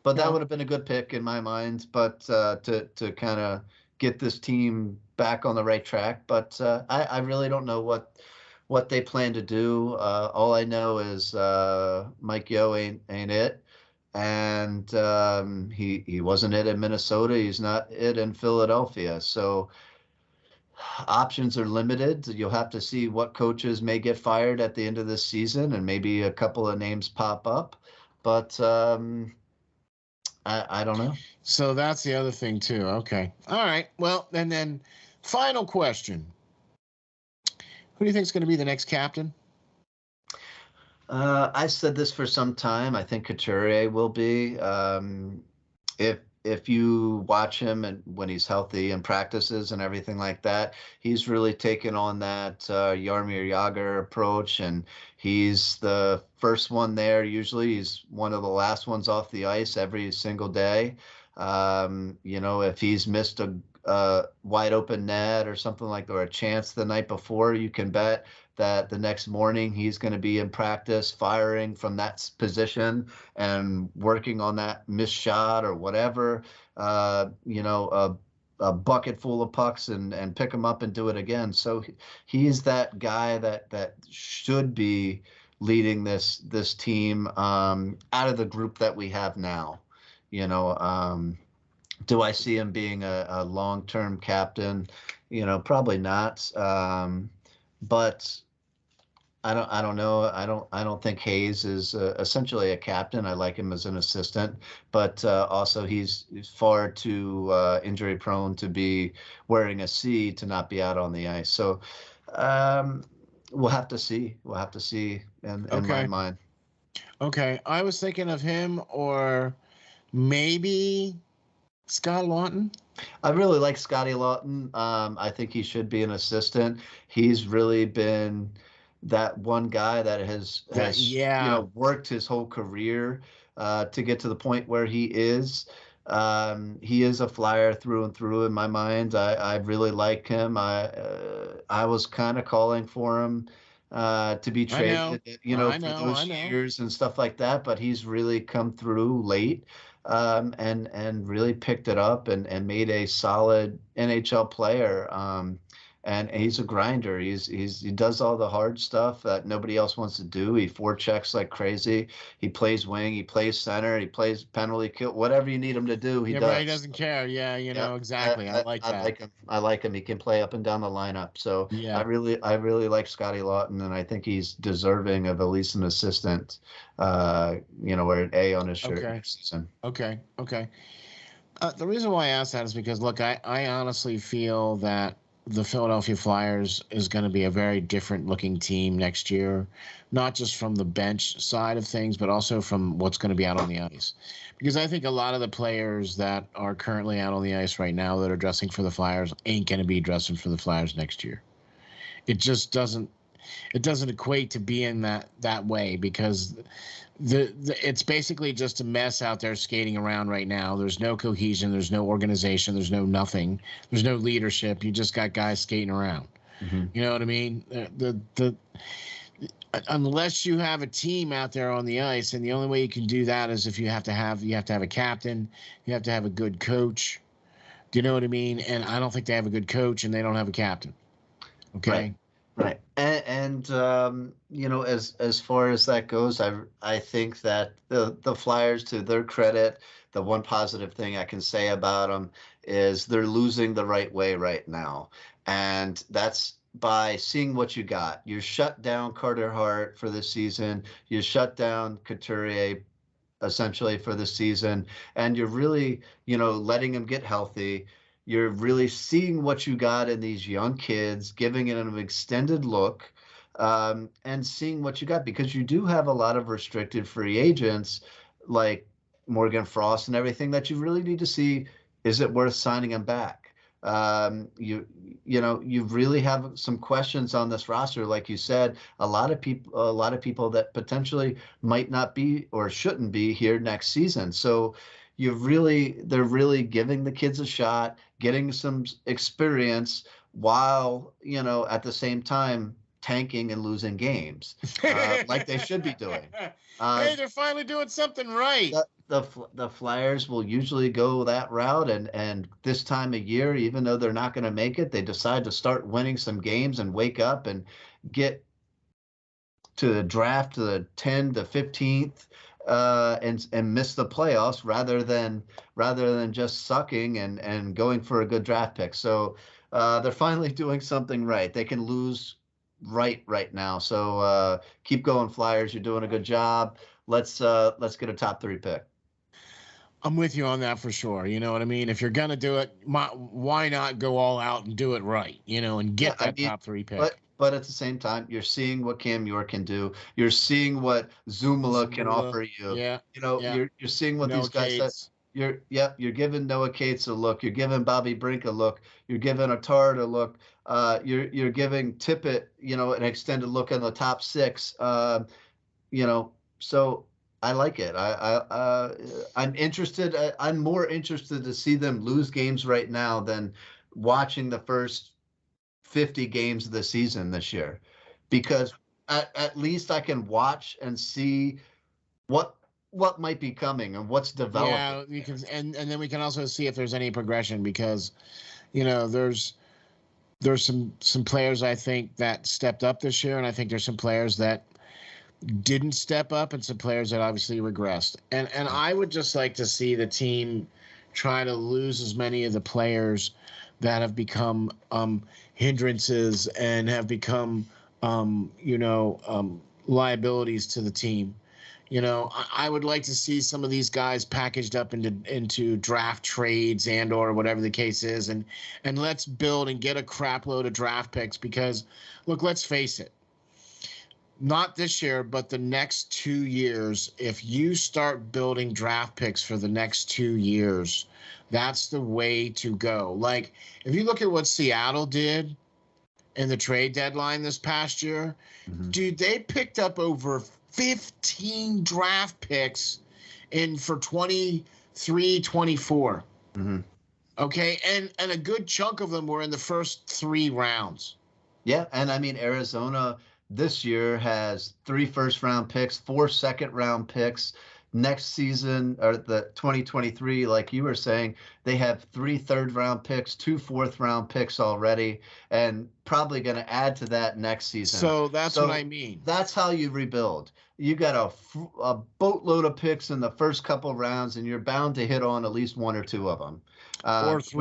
But that would have been a good pick in my mind, but to kind of get this team back on the right track. But I really don't know what they plan to do. All I know is Mike Yeo ain't it, and he wasn't it in Minnesota. He's not it in Philadelphia. So options are limited. You'll have to see what coaches may get fired at the end of this season, and maybe a couple of names pop up. But I don't know. So that's the other thing too. Okay. All right. Well, and then final question. Who do you think is going to be the next captain? I said this for some time. I think Couturier will be. If you watch him and when he's healthy and practices and everything like that, he's really taken on that Jaromir Jagr approach, and he's the first one there. Usually he's one of the last ones off the ice every single day. If he's missed a wide open net or something like that, or a chance the night before, you can bet that the next morning he's going to be in practice firing from that position and working on that missed shot or whatever, a bucket full of pucks and pick them up and do it again. So he's that guy that should be leading this team out of the group that we have now. Do I see him being a long-term captain? Probably not. But I don't know. I don't think Hayes is essentially a captain. I like him as an assistant, but also he's far too injury prone to be wearing a C to not be out on the ice. So we'll have to see. We'll have to see in my mind. Okay, I was thinking of him or maybe Scott Lawton. I really like Scotty Lawton. I think he should be an assistant. He's really been that one guy that has worked his whole career to get to the point where he is. He is a Flyer through and through in my mind. I really like him. I was kind of calling for him to be traded, for those years and stuff like that. But he's really come through late and really picked it up and made a solid NHL player. And he's a grinder. He does all the hard stuff that nobody else wants to do. He forechecks like crazy. He plays wing. He plays center. He plays penalty kill. Whatever you need him to do, he does. But he doesn't care. Yeah, exactly. I like that. I like him. He can play up and down the lineup. So I really like Scotty Lawton, and I think he's deserving of at least an assistant. Or an A on his shirt next season. Okay. The reason why I asked that is because, look, I honestly feel that the Philadelphia Flyers is going to be a very different looking team next year, not just from the bench side of things, but also from what's going to be out on the ice. Because I think a lot of the players that are currently out on the ice right now that are dressing for the Flyers ain't going to be dressing for the Flyers next year. It just doesn't equate to being that way, because it's basically just a mess out there skating around right now. There's no cohesion, there's no organization, there's no nothing, there's no leadership. You just got guys skating around. Mm-hmm. You know what I mean? Unless you have a team out there on the ice, and the only way you can do that is if you have to have a captain, you have to have a good coach. Do you know what I mean? And I don't think they have a good coach, and they don't have a captain. Okay. Right. And as far as that goes, I think that the Flyers, to their credit, the one positive thing I can say about them is they're losing the right way right now. And that's by seeing what you got. You shut down Carter Hart for this season. You shut down Couturier essentially for the season. And you're really, letting him get healthy. You're really seeing what you got in these young kids, giving it an extended look, and seeing what you got, because you do have a lot of restricted free agents like Morgan Frost and everything that you really need to see, is it worth signing them back? You really have some questions on this roster, like you said. A lot of people that potentially might not be or shouldn't be here next season. So they're really giving the kids a shot, getting some experience while, at the same time tanking and losing games, like they should be doing. Hey, they're finally doing something right. The Flyers will usually go that route, and this time of year, even though they're not going to make it, they decide to start winning some games and wake up and get to the draft to the 10 to 15th, and miss the playoffs rather than just sucking and going for a good draft pick. So they're finally doing something right. They can lose right now. So keep going, Flyers. You're doing a good job. Let's get a top 3 pick. I'm with you on that for sure. You know what I mean? If you're going to do it, why not go all out and do it right, and get that top 3 pick? But at the same time, you're seeing what Cam York can do. You're seeing what Zumala can offer you. Yeah. You're seeing what these guys Cates. You're giving Noah Cates a look. You're giving Bobby Brink a look. You're giving Attard a look. You're giving Tippett, an extended look in the top 6. So I like it. I'm interested. I'm more interested to see them lose games right now than watching the first 50 games of the season this year, because at least I can watch and see what might be coming and what's developing. Yeah, you can, and then we can also see if there's any progression, because there's some players I think that stepped up this year, and I think there's some players that didn't step up, and some players that obviously regressed. And I would just like to see the team try to lose as many of the players that have become hindrances and have become liabilities to the team. I would like to see some of these guys packaged up into draft trades or whatever the case is, and let's build and get a crap load of draft picks, because look, let's face it, not this year, but the next 2 years, if you start building draft picks for the next 2 years, that's the way to go. Like, if you look at what Seattle did in the trade deadline this past year, dude, they picked up over 15 draft picks for 23, 24. Okay, and a good chunk of them were in the first 3 rounds. Yeah, and I mean, Arizona this year has 3 first-round picks, 4 second-round picks. Next season, or the 2023, like you were saying, they have 3 third-round picks, 2 fourth-round picks already, and probably going to add to that next season. So that's what I mean. That's how you rebuild. You got a boatload of picks in the first couple rounds, and you're bound to hit on at least 1 or 2 of them. Or 3.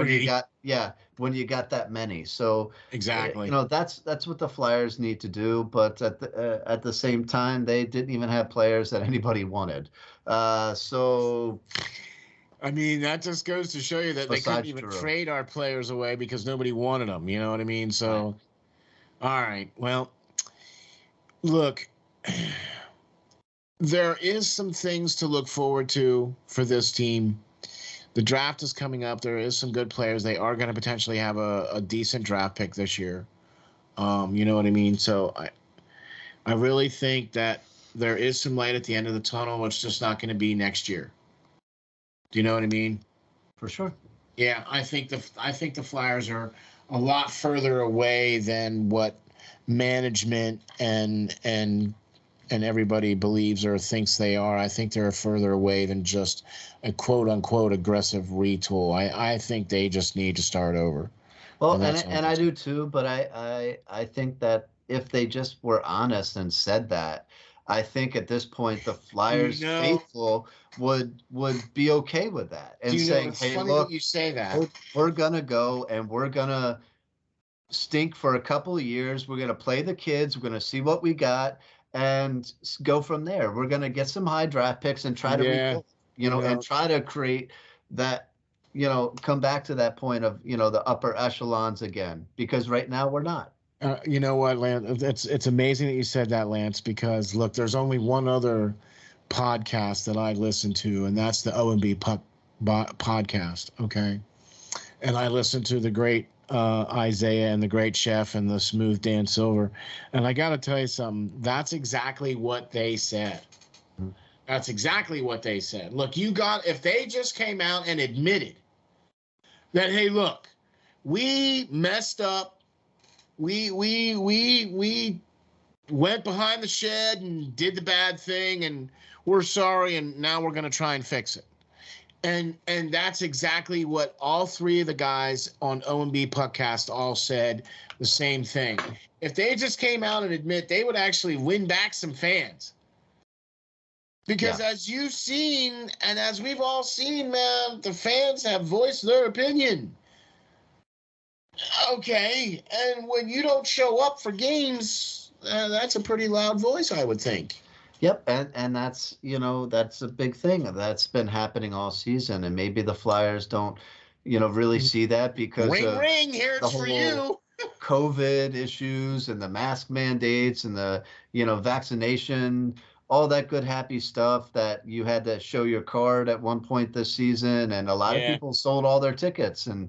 When you got that many. So exactly, that's what the Flyers need to do. But at the same time, they didn't even have players that anybody wanted. So I mean, that just goes to show you that they couldn't even trade our players away because nobody wanted them. You know what I mean? So, all right. Well, look, there is some things to look forward to for this team. The draft is coming up. There is some good players. They are going to potentially have a decent draft pick this year. You know what I mean? So I really think that there is some light at the end of the tunnel. It's just not going to be next year. Do you know what I mean? For sure. Yeah, I think the Flyers are a lot further away than what management and everybody believes or thinks they are. I think they're further away than just a quote-unquote aggressive retool. I think they just need to start over. Well, and I do too, but I think that if they just were honest and said that, I think at this point the Flyers faithful would be okay with that and saying, "Hey, look, you say that. We're gonna go and we're gonna stink for a couple of years. We're gonna play the kids. We're gonna see what we got." And go from there. We're going to get some high draft picks and try to rebuild, and try to create that, come back to that point of, the upper echelons again, because right now we're not. You know what, Lance? It's amazing that you said that, Lance, because look, there's only one other podcast that I listen to, and that's the O&B podcast. Okay. and I listened to the great Isaiah and the great Chef and the smooth Dan Silver, and I got to tell you something. That's exactly what they said. That's exactly what they said. Look, if they just came out and admitted that, hey, look, we messed up. We went behind the shed and did the bad thing, and we're sorry, and now we're going to try and fix it. And that's exactly what all three of the guys on O&B Puckcast all said, the same thing. If they just came out and admit, they would actually win back some fans. Because as you've seen, and as we've all seen, man, the fans have voiced their opinion. Okay, and when you don't show up for games, that's a pretty loud voice, I would think. Yep, and that's, that's a big thing that's been happening all season, and maybe the Flyers don't, really see that because ring, here it's for you. COVID issues and the mask mandates and the, vaccination, all that good happy stuff that you had to show your card at one point this season, and a lot of people sold all their tickets, and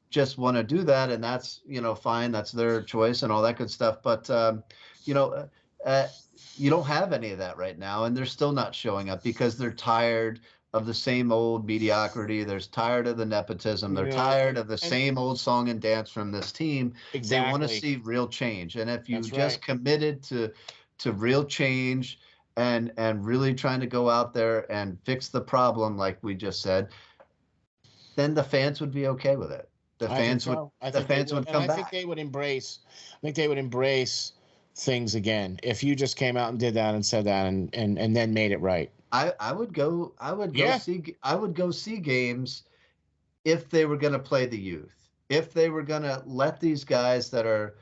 just want to do that, and that's fine, that's their choice and all that good stuff, but you don't have any of that right now, and they're still not showing up because they're tired of the same old mediocrity. They're tired of the nepotism. They're tired of the same old song and dance from this team. Exactly. They want to see real change. And if you committed to real change and really trying to go out there and fix the problem, like we just said, then the fans would be okay with it. The fans would come back. I think they would embrace. Things again if you just came out and did that and said that and then made it right. I would go see games if they were going to play the youth, if they were going to let these guys that are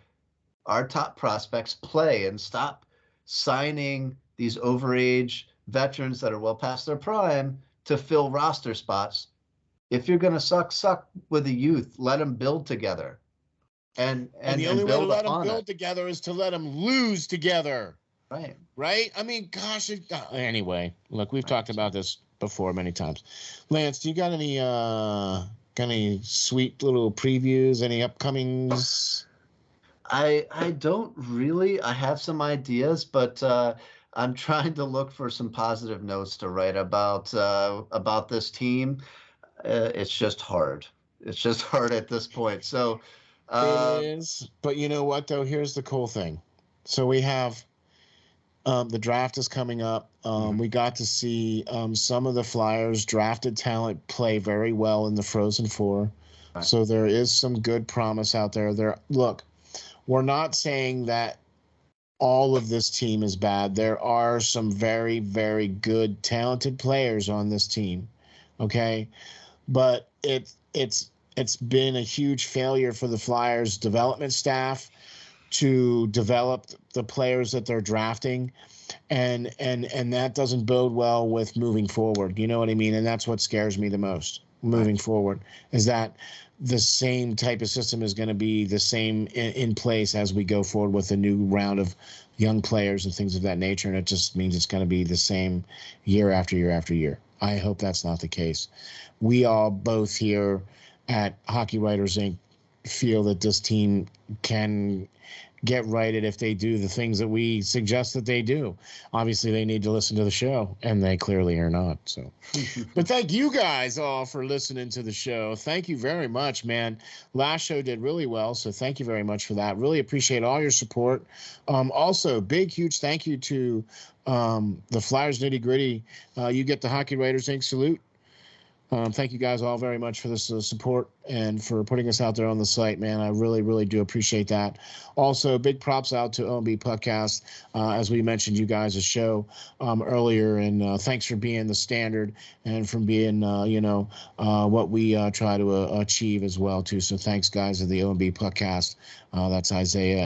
our top prospects play and stop signing these overage veterans that are well past their prime to fill roster spots. If you're going to suck with the youth, let them build together. And the only way to let them build together is to let them lose together. Right? I mean, gosh. Anyway, look, we've talked about this before many times. Lance, do you got any sweet little previews, any upcomings? I don't really. I have some ideas, but I'm trying to look for some positive notes to write about this team. It's just hard. It's just hard at this point. So. It is, but you know what though? Here's the cool thing. So we have the draft is coming up. We got to see some of the Flyers drafted talent play very well in the Frozen Four. Right. So there is some good promise out there. Look, we're not saying that all of this team is bad. There are some very, very good, talented players on this team. Okay, but it's been a huge failure for the Flyers development staff to develop the players that they're drafting, and that doesn't bode well with moving forward. You know what I mean? And that's what scares me the most moving forward, is that the same type of system is going to be the same in place as we go forward with a new round of young players and things of that nature, and it just means it's going to be the same year after year after year. I hope that's not the case. We all both here at Hockey Writers Inc. feel that this team can get righted if they do the things that we suggest that they do. Obviously, they need to listen to the show, and they clearly are not. So, but thank you guys all for listening to the show. Thank you very much, man. Last show did really well, so thank you very much for that. Really appreciate all your support. Also, big, huge thank you to the Flyers Nitty Gritty. You get the Hockey Writers Inc. salute. Thank you guys all very much for this support and for putting us out there on the site, man. I really, really do appreciate that. Also, big props out to O&B Puckcast. As we mentioned, you guys' show earlier, and thanks for being the standard and from being, what we try to achieve as well, too. So thanks, guys, of the O&B Puckcast. That's Isaiah.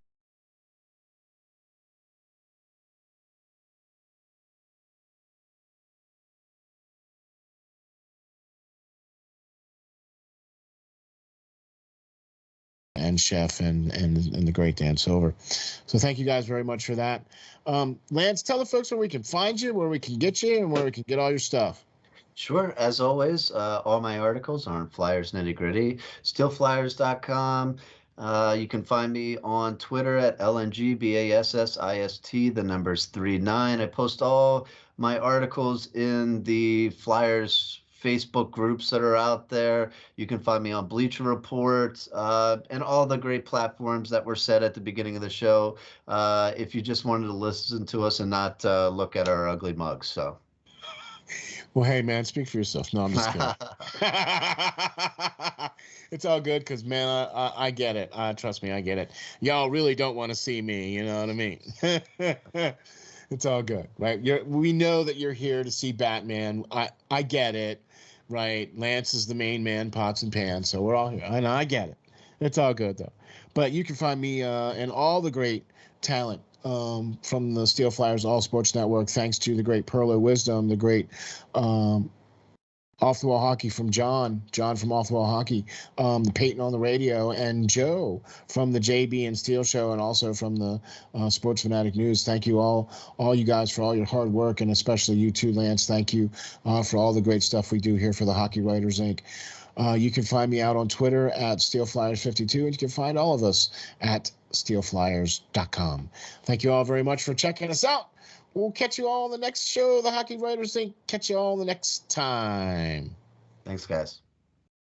And Chef and the great Dan Silver. So thank you guys very much for that. Lance, tell the folks where we can find you, where we can get you, and where we can get all your stuff. Sure. As always, all my articles are on Flyers Nitty Gritty, SteelFlyers.com. You can find me on Twitter at LNGBASSIST. The number's 39. I post all my articles in the Flyers Facebook groups that are out there. You can find me on Bleacher Report and all the great platforms that were said at the beginning of the show. If you just wanted to listen to us and not look at our ugly mugs, so. Well, hey, man, speak for yourself. No, I'm just kidding. It's all good because, man, I get it. Trust me, I get it. Y'all really don't want to see me. You know what I mean? It's all good, right? We know that you're here to see Batman. I get it, right? Lance is the main man, pots and pans, so we're all here. And I get it. It's all good, though. But you can find me and all the great talent from the SteelFlyers All Sports Network, thanks to the great Perlo Wisdom, the great Off the Wall Hockey from John from Off the Wall Hockey, the Peyton on the radio, and Joe from the JB and Steel Show, and also from the Sports Fanatic News. Thank you all you guys for all your hard work, and especially you too, Lance. Thank you for all the great stuff we do here for the Hockey Writers Inc. You can find me out on Twitter at SteelFlyers52, and you can find all of us at SteelFlyers.com. Thank you all very much for checking us out. We'll catch you all on the next show. The Hockey Writers Inc. Catch you all the next time. Thanks, guys.